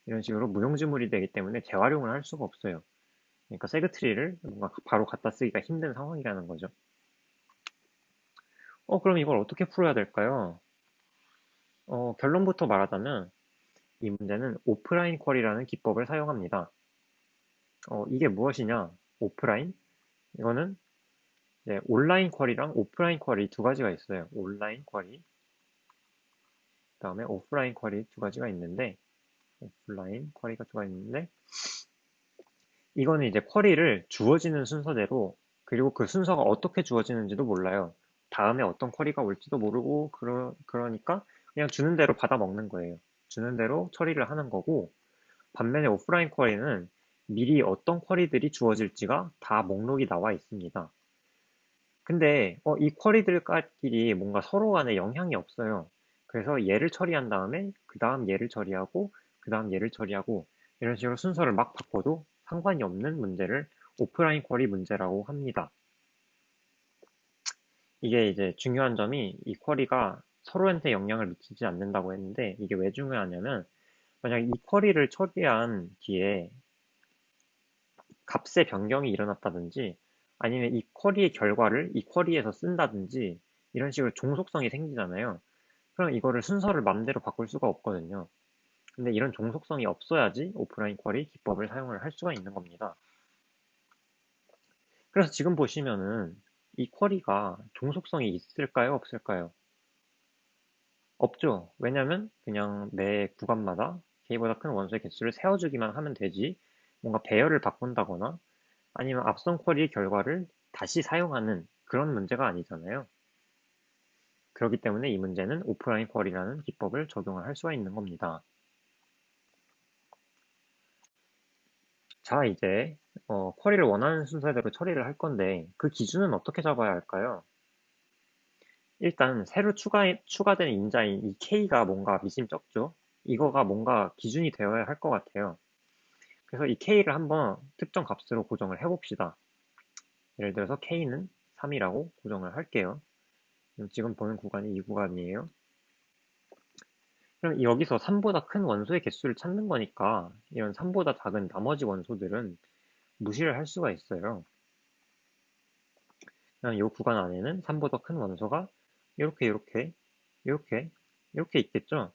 이런 식으로 무용지물이 되기 때문에 재활용을 할 수가 없어요. 그러니까 세그트리를 뭔가 바로 갖다 쓰기가 힘든 상황이라는 거죠. 그럼 이걸 어떻게 풀어야 될까요? 결론부터 말하자면 이 문제는 오프라인 쿼리라는 기법을 사용합니다. 이게 무엇이냐? 오프라인? 이거는 이제 온라인 쿼리랑 오프라인 쿼리 두 가지가 있어요. 온라인 쿼리, 그다음에 오프라인 쿼리 두 가지가 있는데, 오프라인 쿼리가 두 가지 있는데, 이거는 이제 쿼리를 주어지는 순서대로, 그리고 그 순서가 어떻게 주어지는지도 몰라요. 다음에 어떤 쿼리가 올지도 모르고, 그러니까 그냥 주는 대로 받아 먹는 거예요. 주는 대로 처리를 하는 거고, 반면에 오프라인 쿼리는 미리 어떤 쿼리들이 주어질지가 다 목록이 나와 있습니다. 근데 이 쿼리들끼리 뭔가 서로 간에 영향이 없어요. 그래서 얘를 처리한 다음에 그 다음 얘를 처리하고 그 다음 얘를 처리하고 이런 식으로 순서를 막 바꿔도 상관이 없는 문제를 오프라인 쿼리 문제라고 합니다. 이게 이제 중요한 점이 이 쿼리가 서로한테 영향을 미치지 않는다고 했는데 이게 왜 중요하냐면 만약 이 쿼리를 처리한 뒤에 값의 변경이 일어났다든지 아니면 이 쿼리의 결과를 이 쿼리에서 쓴다든지 이런 식으로 종속성이 생기잖아요. 그럼 이거를 순서를 맘대로 바꿀 수가 없거든요. 근데 이런 종속성이 없어야지 오프라인 쿼리 기법을 사용을 할 수가 있는 겁니다. 그래서 지금 보시면은 이 쿼리가 종속성이 있을까요? 없을까요? 없죠. 왜냐면 그냥 매 구간마다 k보다 큰 원소의 개수를 세워주기만 하면 되지 뭔가 배열을 바꾼다거나 아니면 앞선 쿼리 결과를 다시 사용하는 그런 문제가 아니잖아요. 그렇기 때문에 이 문제는 오프라인 쿼리라는 기법을 적용을 할 수가 있는 겁니다. 자, 이제 쿼리를 원하는 순서대로 처리를 할 건데 그 기준은 어떻게 잡아야 할까요? 일단 새로 추가된 인자인 이 k가 뭔가 미심쩍죠? 이거가 뭔가 기준이 되어야 할 것 같아요. 그래서 이 k를 한번 특정 값으로 고정을 해봅시다. 예를 들어서 k는 3이라고 고정을 할게요. 지금 보는 구간이 이 구간이에요. 그럼 여기서 3보다 큰 원소의 개수를 찾는 거니까 이런 3보다 작은 나머지 원소들은 무시를 할 수가 있어요. 그냥 이 구간 안에는 3보다 큰 원소가 이렇게 이렇게 이렇게 이렇게 있겠죠.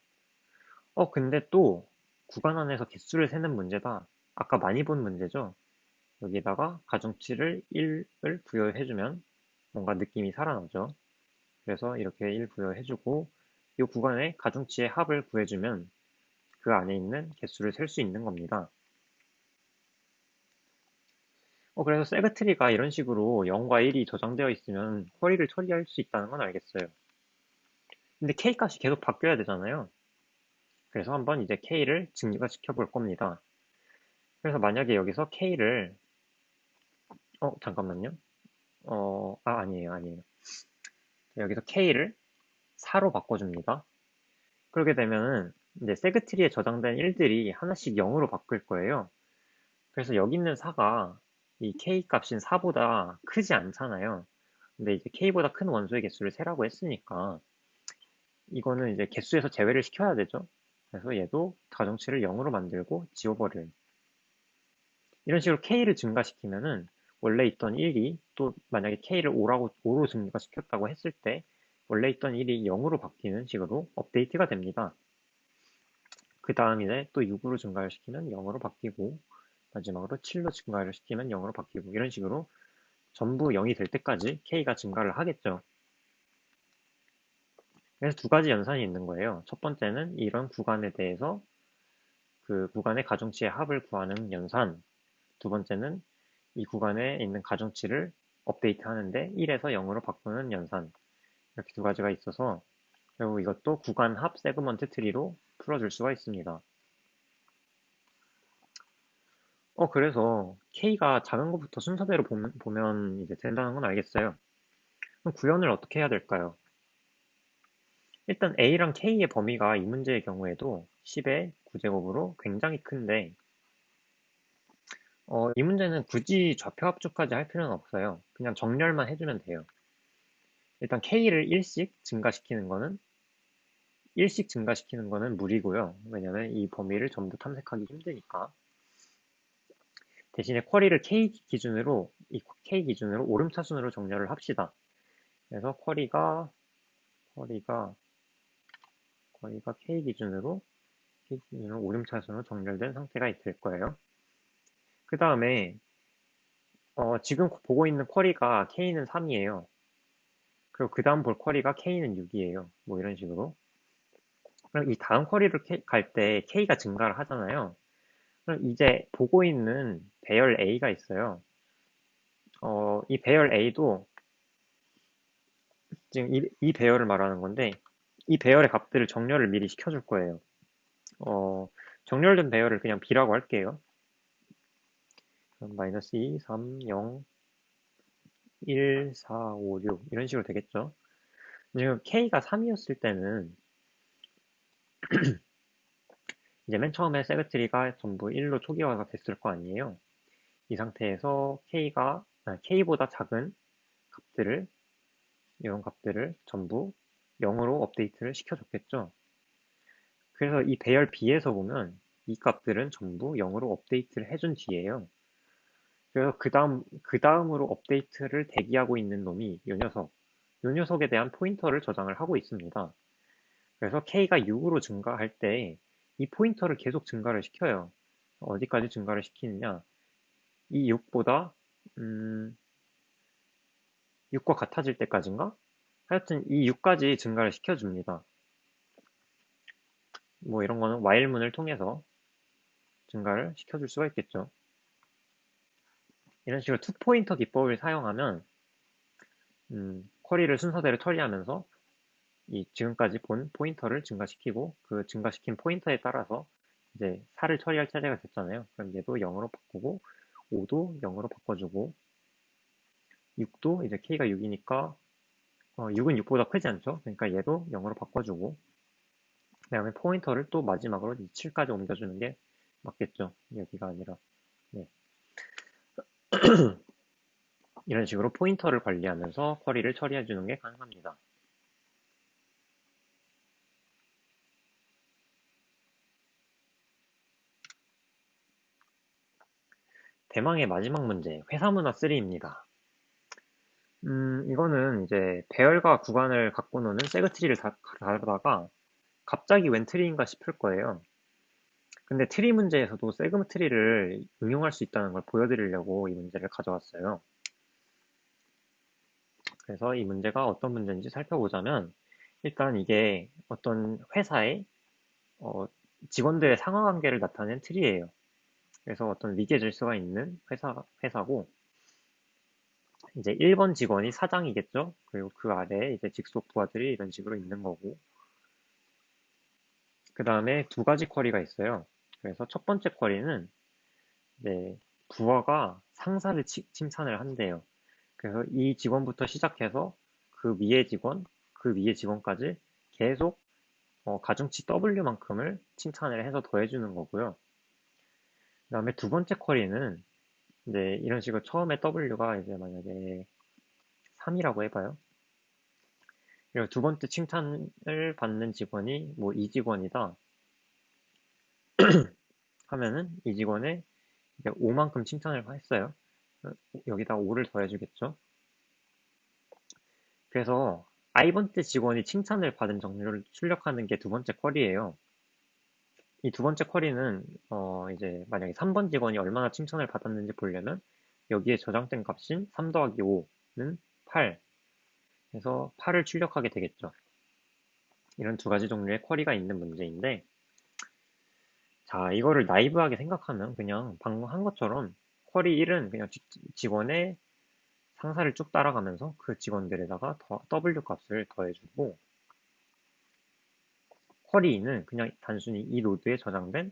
근데 또 구간 안에서 개수를 세는 문제다. 아까 많이 본 문제죠. 여기다가 가중치를 1을 부여해주면 뭔가 느낌이 살아나죠. 그래서 이렇게 1 부여해주고 이 구간에 가중치의 합을 구해주면 그 안에 있는 개수를 셀 수 있는 겁니다. 그래서 세그트리가 이런 식으로 0과 1이 저장되어 있으면 쿼리를 처리할 수 있다는 건 알겠어요. 근데 k 값이 계속 바뀌어야 되잖아요. 그래서 한번 이제 k를 증가시켜 볼 겁니다. 그래서 만약에 여기서 k를 잠깐만요. 아니에요. 여기서 k를 4로 바꿔줍니다. 그렇게 되면은 이제 세그트리에 저장된 1들이 하나씩 0으로 바뀔 거예요. 그래서 여기 있는 4가 이 k 값인 4보다 크지 않잖아요. 근데 이제 k보다 큰 원소의 개수를 세라고 했으니까 이거는 이제 개수에서 제외를 시켜야 되죠. 그래서 얘도 가정치를 0으로 만들고 지워버려요. 이런 식으로 k를 증가시키면은 원래 있던 1이 또 만약에 k를 5로 증가시켰다고 했을 때 원래 있던 1이 0으로 바뀌는 식으로 업데이트가 됩니다. 그 다음 이제 또 6으로 증가를 시키면 0으로 바뀌고 마지막으로 7로 증가를 시키면 0으로 바뀌고 이런 식으로 전부 0이 될 때까지 k가 증가를 하겠죠. 그래서 두 가지 연산이 있는 거예요. 첫 번째는 이런 구간에 대해서 그 구간의 가중치의 합을 구하는 연산. 두 번째는 이 구간에 있는 가중치를 업데이트 하는데 1에서 0으로 바꾸는 연산. 이렇게 두 가지가 있어서 결국 이것도 구간 합 세그먼트 트리로 풀어줄 수가 있습니다. 그래서 K가 작은 것부터 순서대로 보면 이제 된다는 건 알겠어요. 그럼 구현을 어떻게 해야 될까요? 일단 A랑 K의 범위가 이 문제의 경우에도 10의 9제곱으로 굉장히 큰데 이 문제는 굳이 좌표 합주까지 할 필요는 없어요. 그냥 정렬만 해주면 돼요. 일단 K를 1씩 증가시키는 거는 1씩 증가시키는 거는 무리고요. 왜냐면 이 범위를 전부 탐색하기 힘드니까. 대신에 쿼리를 이 K 기준으로 오름차순으로 정렬을 합시다. 그래서 쿼리가 K 기준으로 오름차순으로 정렬된 상태가 될 거예요. 그 다음에 지금 보고 있는 쿼리가 K는 3이에요. 그리고 그 다음 볼 쿼리가 K는 6이에요. 뭐 이런 식으로. 그럼 이 다음 쿼리를 갈 때 K가 증가를 하잖아요. 그럼 이제 보고 있는 배열 A가 있어요. 이 배열 A도 지금 이 배열을 말하는 건데, 이 배열의 값들을 정렬을 미리 시켜줄 거예요. 정렬된 배열을 그냥 B라고 할게요. 그럼 마이너스 2, 3, 0, 1, 4, 5, 6 이런 식으로 되겠죠. 지금 K가 3이었을 때는 이제 맨 처음에 세그트리가 전부 1로 초기화가 됐을 거 아니에요. 이 상태에서 K보다 작은 값들을, 이런 값들을 전부 0으로 업데이트를 시켜줬겠죠. 그래서 이 배열 B에서 보면 이 값들은 전부 0으로 업데이트를 해준 뒤에요. 그래서 그 다음으로 업데이트를 대기하고 있는 놈이 이 녀석에 대한 포인터를 저장을 하고 있습니다. 그래서 K가 6으로 증가할 때 이 포인터를 계속 증가를 시켜요. 어디까지 증가를 시키느냐? 이 6보다 6과 같아질 때까지인가? 하여튼 이 6까지 증가를 시켜줍니다. 뭐 이런 거는 while문을 통해서 증가를 시켜줄 수가 있겠죠. 이런 식으로 투포인터 기법을 사용하면 쿼리를 순서대로 처리하면서 이 지금까지 본 포인터를 증가시키고 그 증가시킨 포인터에 따라서 이제 4를 처리할 차례가 됐잖아요. 그럼 얘도 0으로 바꾸고 5도 0으로 바꿔주고 6도 이제 K가 6이니까 6은 6보다 크지 않죠? 그러니까 얘도 0으로 바꿔주고 그 다음에 포인터를 또 마지막으로 7까지 옮겨주는 게 맞겠죠. 여기가 아니라 네. 이런 식으로 포인터를 관리하면서 쿼리를 처리해주는 게 가능합니다. 대망의 마지막 문제, 회사문화 3입니다. 이거는 이제 배열과 구간을 갖고 노는 세그트리를 다루다가 갑자기 웬 트리인가 싶을 거예요. 근데 트리 문제에서도 세그 트리를 응용할 수 있다는 걸 보여드리려고 이 문제를 가져왔어요. 그래서 이 문제가 어떤 문제인지 살펴보자면 일단 이게 어떤 회사의 직원들의 상하관계를 나타낸 트리예요. 그래서 어떤 위계 질서가 있는 회사고 이제 1번 직원이 사장이겠죠. 그리고 그 아래에 이제 직속 부하들이 이런 식으로 있는 거고 그 다음에 두 가지 쿼리가 있어요. 그래서 첫 번째 쿼리는 이제 부하가 상사를 칭찬을 한대요. 그래서 이 직원부터 시작해서 그 위에 직원, 그 위에 직원까지 계속 가중치 W만큼을 칭찬을 해서 더해주는 거고요. 그 다음에 두 번째 쿼리는 이제 이런 식으로 처음에 W가 이제 만약에 3이라고 해봐요. 그리고 두 번째 칭찬을 받는 직원이 뭐 이 직원이다 하면은 이 직원의 5만큼 칭찬을 했어요. 여기다 5를 더해주겠죠. 그래서 I번째 직원이 칭찬을 받은 정도를 출력하는 게 두 번째 쿼리예요. 이 두 번째 쿼리는 이제 만약에 3번 직원이 얼마나 칭찬을 받았는지 보려면 여기에 저장된 값인 3 더하기 5는 8. 그래서 8을 출력하게 되겠죠. 이런 두 가지 종류의 쿼리가 있는 문제인데 자, 이거를 나이브하게 생각하면 그냥 방금 한 것처럼 쿼리 1은 그냥 직원의 상사를 쭉 따라가면서 그 직원들에다가 W 값을 더해주고 쿼리 2는 그냥 단순히 이 노드에 저장된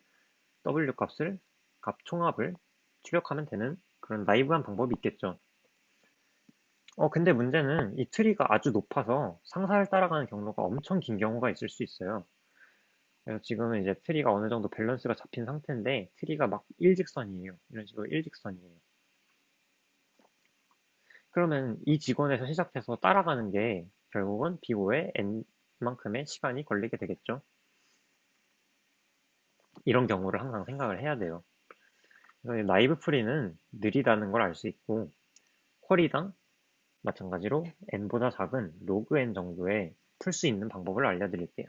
W 값 총합을 출력하면 되는 그런 나이브한 방법이 있겠죠. 근데 문제는 이 트리가 아주 높아서 상사를 따라가는 경로가 엄청 긴 경우가 있을 수 있어요. 그래서 지금은 이제 트리가 어느 정도 밸런스가 잡힌 상태인데 트리가 막 일직선이에요. 이런 식으로 일직선이에요. 그러면 이 직원에서 시작해서 따라가는 게 결국은 B5의 N, 그만큼의 시간이 걸리게 되겠죠. 이런 경우를 항상 생각을 해야 돼요. 그래서 나이브 풀이는 느리다는 걸 알 수 있고, 쿼리당 마찬가지로 n보다 작은 로그 n 정도의 풀 수 있는 방법을 알려드릴게요.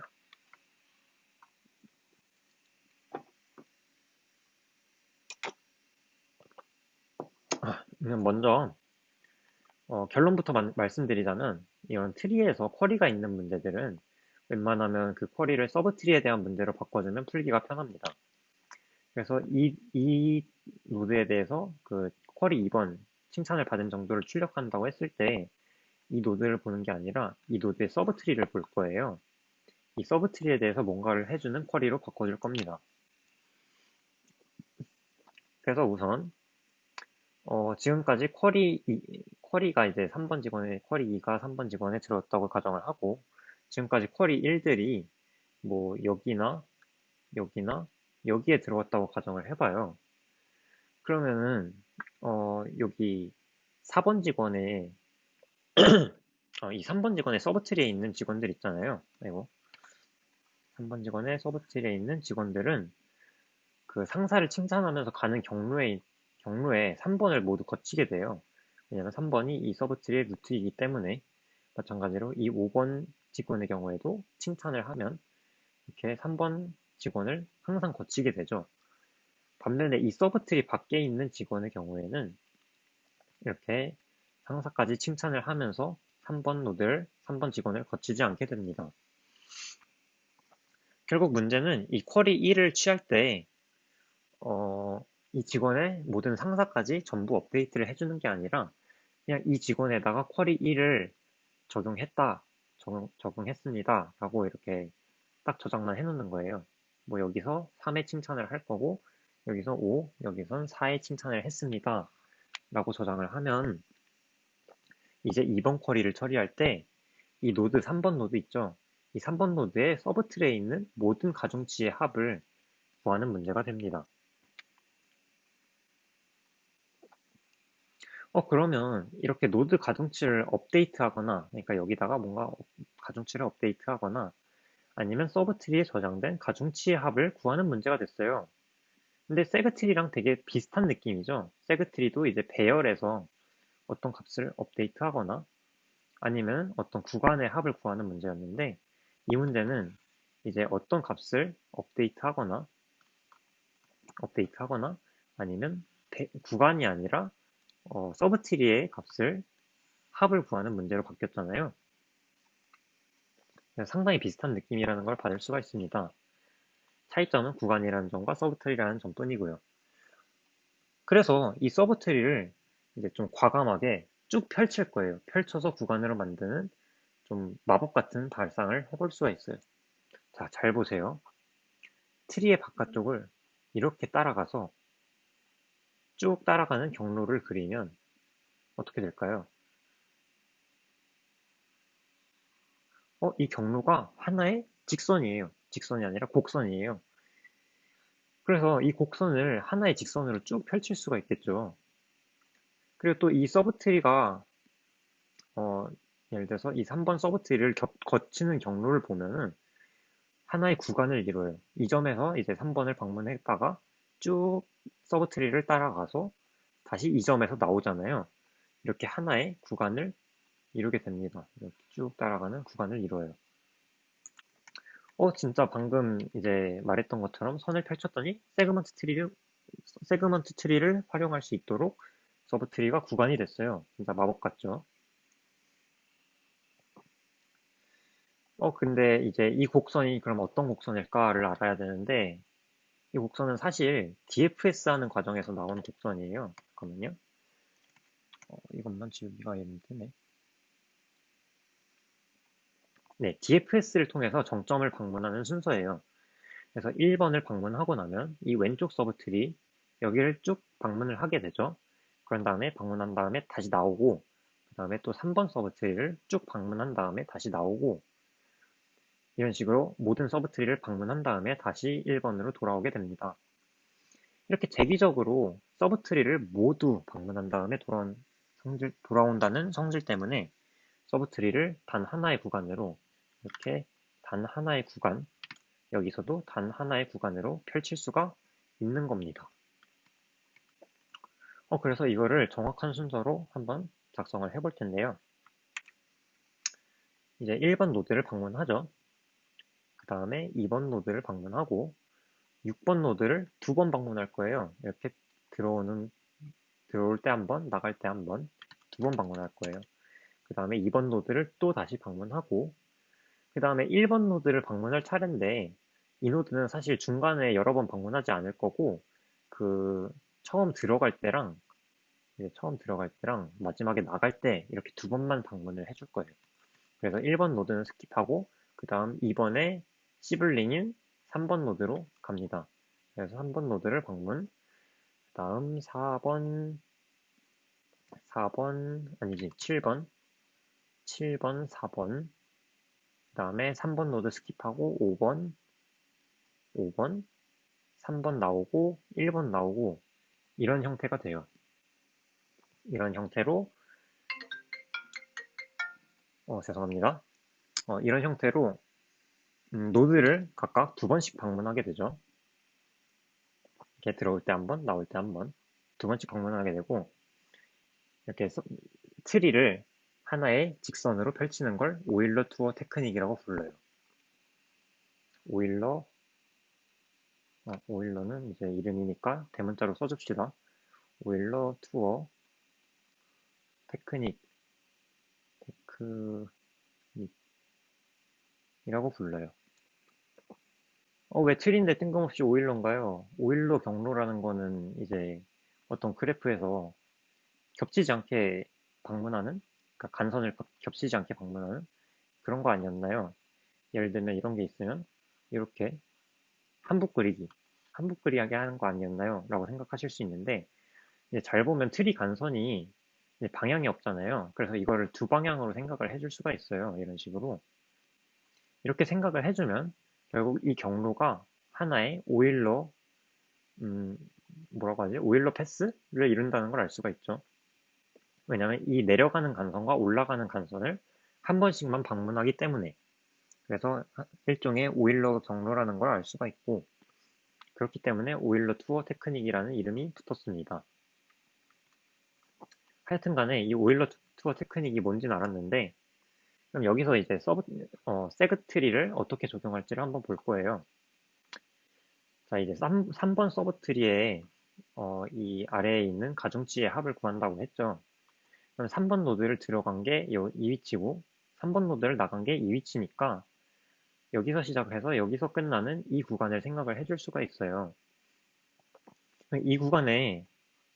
먼저 결론부터 말씀드리자면 이런 트리에서 쿼리가 있는 문제들은 웬만하면 그 쿼리를 서브 트리에 대한 문제로 바꿔주면 풀기가 편합니다. 그래서 이 노드에 대해서 그 쿼리 2번 칭찬을 받은 정도를 출력한다고 했을 때 이 노드를 보는 게 아니라 이 노드의 서브 트리를 볼 거예요. 이 서브 트리에 대해서 뭔가를 해주는 쿼리로 바꿔줄 겁니다. 그래서 우선 지금까지 쿼리가 이제 3번 직원의 쿼리 2가 3번 직원에 들어왔다고 가정을 하고 지금까지 쿼리 1들이 뭐 여기나 여기나 여기에 들어왔다고 가정을 해봐요. 그러면은 여기 4번 직원의 이 3번 직원의 서브트리에 있는 직원들 있잖아요. 아이고. 3번 직원의 서브트리에 있는 직원들은 그 상사를 칭찬하면서 가는 경로에 3번을 모두 거치게 돼요. 왜냐면 3번이 이 서브트리의 루트이기 때문에 마찬가지로 이 5번 직원의 경우에도 칭찬을 하면 이렇게 3번 직원을 항상 거치게 되죠. 반면에 이 서브트리 밖에 있는 직원의 경우에는 이렇게 상사까지 칭찬을 하면서 3번 직원을 거치지 않게 됩니다. 결국 문제는 이 쿼리 1을 취할 때 이 직원의 모든 상사까지 전부 업데이트를 해주는 게 아니라 그냥 이 직원에다가 쿼리 1을 적용했습니다 라고 이렇게 딱 저장만 해놓는 거예요. 뭐 여기서 3의 칭찬을 할 거고 여기서 5, 여기선 4의 칭찬을 했습니다 라고 저장을 하면 이제 2번 쿼리를 처리할 때 이 노드 3번 노드 있죠. 이 3번 노드의 서브트리에 있는 모든 가중치의 합을 구하는 문제가 됩니다. 그러면 이렇게 노드 가중치를 업데이트하거나 그러니까 여기다가 뭔가 가중치를 업데이트하거나 아니면 서브트리에 저장된 가중치의 합을 구하는 문제가 됐어요. 근데 세그트리랑 되게 비슷한 느낌이죠. 세그트리도 이제 배열에서 어떤 값을 업데이트하거나 아니면 어떤 구간의 합을 구하는 문제였는데 이 문제는 이제 어떤 값을 업데이트하거나 아니면 구간이 아니라 서브트리의 값을 합을 구하는 문제로 바뀌었잖아요. 상당히 비슷한 느낌이라는 걸 받을 수가 있습니다. 차이점은 구간이라는 점과 서브트리라는 점뿐이고요. 그래서 이 서브트리를 이제 좀 과감하게 쭉 펼칠 거예요. 펼쳐서 구간으로 만드는 좀 마법 같은 발상을 해볼 수가 있어요. 자, 잘 보세요. 트리의 바깥쪽을 이렇게 따라가서 쭉 따라가는 경로를 그리면 어떻게 될까요? 이 경로가 하나의 직선이에요. 직선이 아니라 곡선이에요. 그래서 이 곡선을 하나의 직선으로 쭉 펼칠 수가 있겠죠. 그리고 또 이 서브트리가 예를 들어서 이 3번 서브트리를 거치는 경로를 보면은 하나의 구간을 이뤄요. 이 점에서 이제 3번을 방문했다가 쭉 서브트리를 따라가서 다시 이 점에서 나오잖아요. 이렇게 하나의 구간을 이루게 됩니다. 이렇게 쭉 따라가는 구간을 이뤄요. 진짜 방금 이제 말했던 것처럼 선을 펼쳤더니 세그먼트 트리를 활용할 수 있도록 서브트리가 구간이 됐어요. 진짜 마법 같죠? 근데 이제 이 곡선이 그럼 어떤 곡선일까를 알아야 되는데, 이 곡선은 사실 DFS 하는 과정에서 나오는 곡선이에요. 잠깐만요. 이것만 지우기가 힘드네. 네, DFS를 통해서 정점을 방문하는 순서예요. 그래서 1번을 방문하고 나면 이 왼쪽 서브트리, 여기를 쭉 방문을 하게 되죠. 그런 다음에 방문한 다음에 다시 나오고, 그 다음에 또 3번 서브트리를 쭉 방문한 다음에 다시 나오고, 이런 식으로 모든 서브트리를 방문한 다음에 다시 1번으로 돌아오게 됩니다. 이렇게 대기적으로 서브트리를 모두 방문한 다음에 돌아온다는 성질 때문에 서브트리를 단 하나의 구간으로 이렇게 단 하나의 구간, 여기서도 단 하나의 구간으로 펼칠 수가 있는 겁니다. 그래서 이거를 정확한 순서로 한번 작성을 해볼 텐데요. 이제 1번 노드를 방문하죠. 그 다음에 2번 노드를 방문하고 6번 노드를 2번 방문할 거예요. 이렇게 들어올 때 한 번, 나갈 때 한 번, 2번 방문할 거예요. 그 다음에 2번 노드를 또 다시 방문하고 그 다음에 1번 노드를 방문할 차례인데 이 노드는 사실 중간에 여러 번 방문하지 않을 거고 그 처음 들어갈 때랑 마지막에 나갈 때 이렇게 2번만 방문을 해줄 거예요. 그래서 1번 노드는 스킵하고 그 다음 2번에 시블링인 3번 노드로 갑니다. 그래서 3번 노드를 방문, 그 다음 7번, 4번, 그 다음에 3번 노드 스킵하고 5번, 3번 나오고 1번 나오고 이런 형태가 돼요. 이런 형태로 죄송합니다. 이런 형태로 노드를 각각 2번씩 방문하게 되죠. 이렇게 들어올 때 한 번, 나올 때 한 번, 2번씩 방문하게 되고 이렇게 트리를 하나의 직선으로 펼치는 걸 오일러 투어 테크닉이라고 불러요. 오일러는 이제 이름이니까 대문자로 써줍시다. 오일러 투어 테크닉이라고 불러요. 왜 트리인데 뜬금없이 오일러인가요? 오일러 경로라는 거는 이제 어떤 그래프에서 겹치지 않게 방문하는, 그러니까 간선을 겹치지 않게 방문하는 그런 거 아니었나요? 예를 들면 이런 게 있으면 이렇게 한북 그리하게 하는 거 아니었나요? 라고 생각하실 수 있는데 이제 잘 보면 트리 간선이 방향이 없잖아요. 그래서 이거를 두 방향으로 생각을 해줄 수가 있어요. 이런 식으로 이렇게 생각을 해주면 결국 이 경로가 하나의 오일러 뭐라고 하지? 오일러 패스를 이룬다는 걸 알 수가 있죠. 왜냐하면 이 내려가는 간선과 올라가는 간선을 한 번씩만 방문하기 때문에 그래서 일종의 오일러 경로라는 걸 알 수가 있고 그렇기 때문에 오일러 투어 테크닉이라는 이름이 붙었습니다. 하여튼 간에 이 오일러 투어 테크닉이 뭔지는 알았는데 그럼 여기서 이제 세그 트리를 어떻게 적용할지를 한번 볼 거예요. 자, 이제 3번 서브 트리에 이 아래에 있는 가중치의 합을 구한다고 했죠. 그럼 3번 노드를 들어간 게 이 위치고 3번 노드를 나간 게 이 위치니까 여기서 시작해서 여기서 끝나는 이 구간을 생각을 해줄 수가 있어요. 이 구간에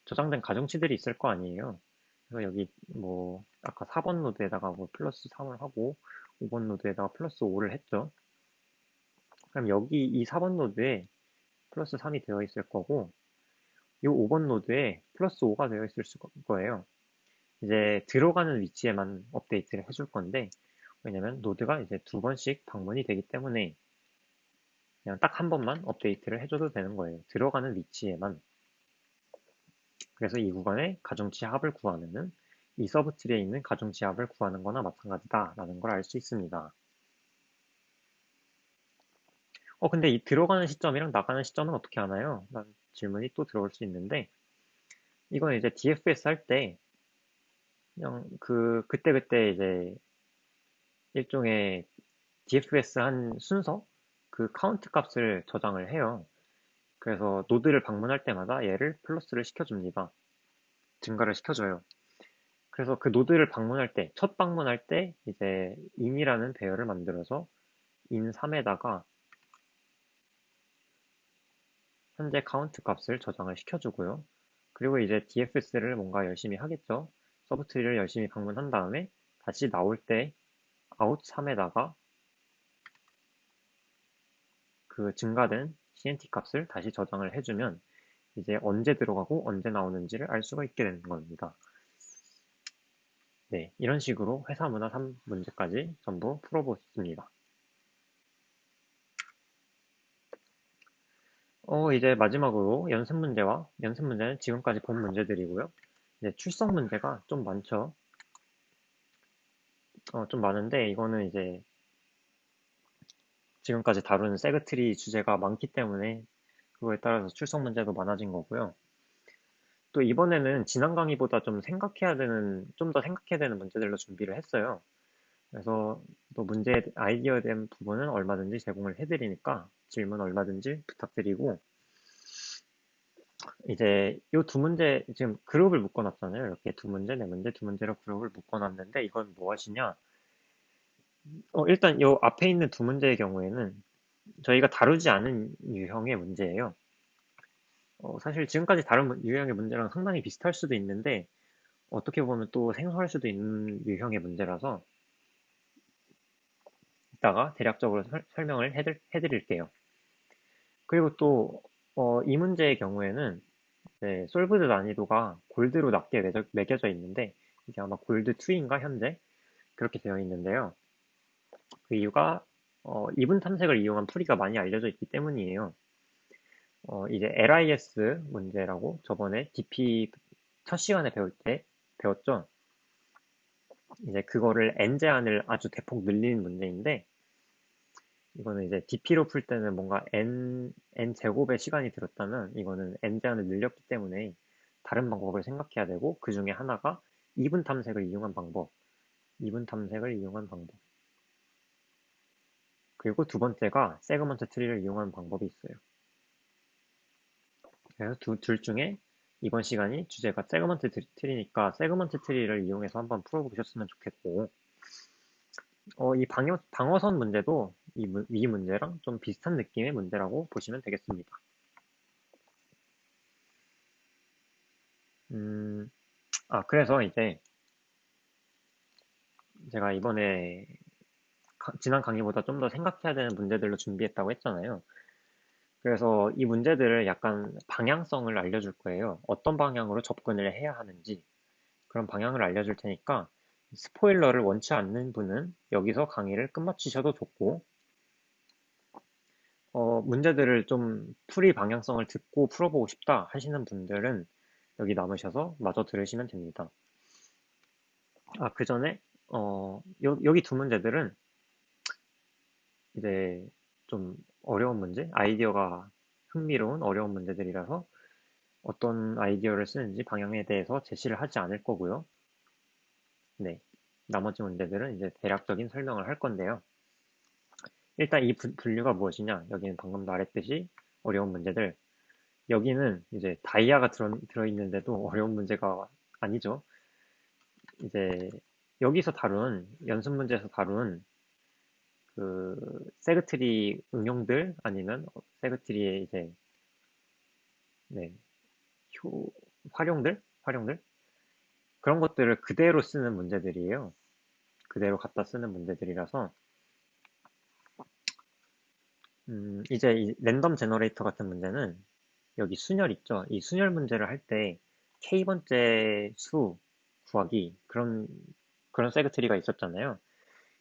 저장된 가중치들이 있을 거 아니에요. 그래서 여기 뭐 아까 4번 노드에다가 뭐 플러스 3을 하고 5번 노드에다가 플러스 5를 했죠. 그럼 여기 이 4번 노드에 플러스 3이 되어 있을 거고 이 5번 노드에 플러스 5가 되어 있을 거예요. 이제 들어가는 위치에만 업데이트를 해줄 건데 왜냐면 노드가 이제 2번씩 방문이 되기 때문에 그냥 딱 한 번만 업데이트를 해줘도 되는 거예요. 들어가는 위치에만. 그래서 이 구간에 가중치 합을 구하는 이 서브트리에 있는 가중치 합을 구하는 거나 마찬가지다라는 걸 알 수 있습니다. 근데 이 들어가는 시점이랑 나가는 시점은 어떻게 하나요? 라는 질문이 또 들어올 수 있는데 이건 이제 DFS 할 때 그냥 그때그때 이제 일종의 DFS 한 순서 그 카운트 값을 저장을 해요. 그래서 노드를 방문할 때마다 얘를 플러스를 시켜줍니다. 증가를 시켜줘요. 그래서 그 노드를 방문할 때, 첫 방문할 때 이제 in이라는 배열을 만들어서 in3에다가 현재 카운트 값을 저장을 시켜주고요. 그리고 이제 DFS를 뭔가 열심히 하겠죠. 서브트리를 열심히 방문한 다음에 다시 나올 때 out3에다가 그 증가된 CNT 값을 다시 저장을 해주면 이제 언제 들어가고 언제 나오는지를 알 수가 있게 되는 겁니다. 네, 이런 식으로 회사 문화 3문제까지 전부 풀어보겠습니다. 이제 마지막으로 연습 문제는 지금까지 본 문제들이고요. 이제 출석 문제가 좀 많죠. 좀 많은데 이거는 이제 지금까지 다룬 세그트리 주제가 많기 때문에 그거에 따라서 출석 문제도 많아진 거고요. 또 이번에는 지난 강의보다 좀 더 생각해야 되는 문제들로 준비를 했어요. 그래서 또 문제 아이디어에 대한 부분은 얼마든지 제공을 해드리니까 질문 얼마든지 부탁드리고, 이제 이 두 문제 지금 그룹을 묶어놨잖아요. 이렇게 두 문제, 네 문제, 두 문제로 그룹을 묶어놨는데 이건 무엇이냐? 일단 이 앞에 있는 두 문제의 경우에는 저희가 다루지 않은 유형의 문제예요. 사실 지금까지 다룬 유형의 문제랑 상당히 비슷할 수도 있는데 어떻게 보면 또 생소할 수도 있는 유형의 문제라서 이따가 대략적으로 설명을 해드릴게요. 그리고 또 이 문제의 경우에는 네, 솔브드 난이도가 골드로 낮게 매겨져 있는데 이게 아마 골드 2인가 현재 그렇게 되어 있는데요. 그 이유가 이분 탐색을 이용한 풀이가 많이 알려져 있기 때문이에요. 이제 LIS 문제라고 저번에 DP 첫 시간에 배울 때 배웠죠. 이제 그거를 n 제한을 아주 대폭 늘리는 문제인데 이거는 이제 DP로 풀 때는 뭔가 n 제곱의 시간이 들었다면 이거는 n 제한을 늘렸기 때문에 다른 방법을 생각해야 되고 그 중에 하나가 이분 탐색을 이용한 방법, 이분 탐색을 이용한 방법. 그리고 두 번째가 세그먼트 트리를 이용한 방법이 있어요. 그래서 둘 중에 이번 시간이 주제가 세그먼트 트리니까 세그먼트 트리를 이용해서 한번 풀어보셨으면 좋겠고, 이 방어선 문제도 이 문제랑 좀 비슷한 느낌의 문제라고 보시면 되겠습니다. 음, 그래서 이제 제가 이번에 지난 강의보다 좀 더 생각해야 되는 문제들로 준비했다고 했잖아요. 그래서 이 문제들을 약간 방향성을 알려줄 거예요. 어떤 방향으로 접근을 해야 하는지 그런 방향을 알려줄 테니까 스포일러를 원치 않는 분은 여기서 강의를 끝마치셔도 좋고, 문제들을 좀 풀이 방향성을 듣고 풀어보고 싶다 하시는 분들은 여기 남으셔서 마저 들으시면 됩니다. 그 전에 여기 두 문제들은 이제 좀 어려운 문제, 아이디어가 흥미로운 어려운 문제들이라서 어떤 아이디어를 쓰는지 방향에 대해서 제시를 하지 않을 거고요. 네, 나머지 문제들은 이제 대략적인 설명을 할 건데요. 일단 이 분류가 무엇이냐? 여기는 방금 말했듯이 어려운 문제들. 여기는 이제 다이아가 들어있는데도 어려운 문제가 아니죠. 이제 여기서 다룬 연습 문제에서 다룬 그 세그트리 응용들 아니면 세그트리의 이제 네, 효, 활용들 그런 것들을 그대로 쓰는 문제들이에요. 그대로 갖다 쓰는 문제들이라서 이제 이 랜덤 제너레이터 같은 문제는 여기 순열 있죠. 이 순열 문제를 할 때 k번째 수 구하기 그런 세그트리가 있었잖아요.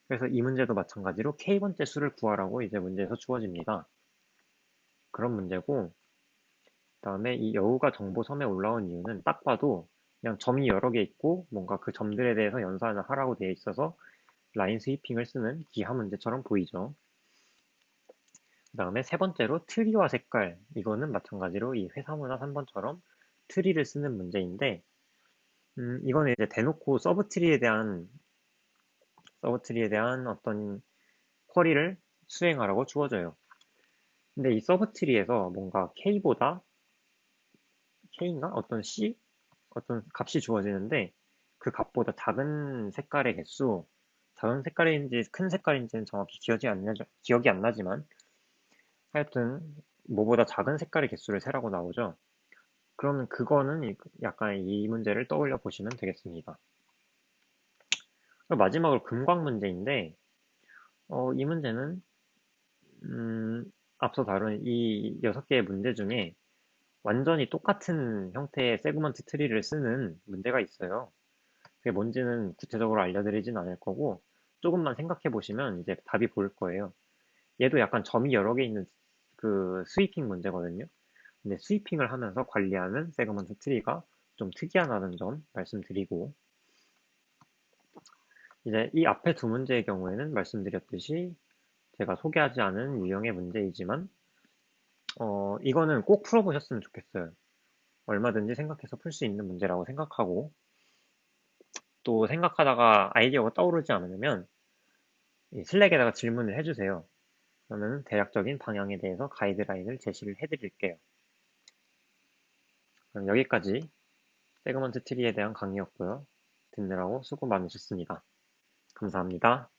그래서 이 문제도 마찬가지로 k번째 수를 구하라고 이제 문제에서 주어집니다. 그런 문제고, 그다음에 이 여우가 정보섬에 올라온 이유는 딱 봐도 그냥 점이 여러 개 있고 뭔가 그 점들에 대해서 연산을 하라고 되어 있어서 라인 스위핑을 쓰는 기하 문제처럼 보이죠. 그다음에 세 번째로 트리와 색깔. 이거는 마찬가지로 이 회사문화 3번처럼 트리를 쓰는 문제인데, 이거는 이제 대놓고 서브트리에 대한 어떤 쿼리를 수행하라고 주어져요. 근데 이 서브트리에서 뭔가 K인가? 어떤 값이 주어지는데 그 값보다 작은 색깔의 개수, 작은 색깔인지 큰 색깔인지는 정확히 기억이 안 나지만 하여튼 뭐보다 작은 색깔의 개수를 세라고 나오죠. 그러면 그거는 약간 이 문제를 떠올려 보시면 되겠습니다. 마지막으로 금광 문제인데 이 문제는 앞서 다룬 이 6개의 문제 중에 완전히 똑같은 형태의 세그먼트 트리를 쓰는 문제가 있어요. 그게 뭔지는 구체적으로 알려드리진 않을 거고 조금만 생각해 보시면 이제 답이 보일 거예요. 얘도 약간 점이 여러 개 있는 그 스위핑 문제거든요. 근데 스위핑을 하면서 관리하는 세그먼트 트리가 좀 특이하다는 점 말씀드리고, 이제 이 앞에 두 문제의 경우에는 말씀드렸듯이 제가 소개하지 않은 유형의 문제이지만, 이거는 꼭 풀어보셨으면 좋겠어요. 얼마든지 생각해서 풀 수 있는 문제라고 생각하고, 또 생각하다가 아이디어가 떠오르지 않으면 이 슬랙에다가 질문을 해주세요. 그러면 대략적인 방향에 대해서 가이드라인을 제시를 해드릴게요. 그럼 여기까지 세그먼트 트리에 대한 강의였고요. 듣느라고 수고 많으셨습니다. 감사합니다.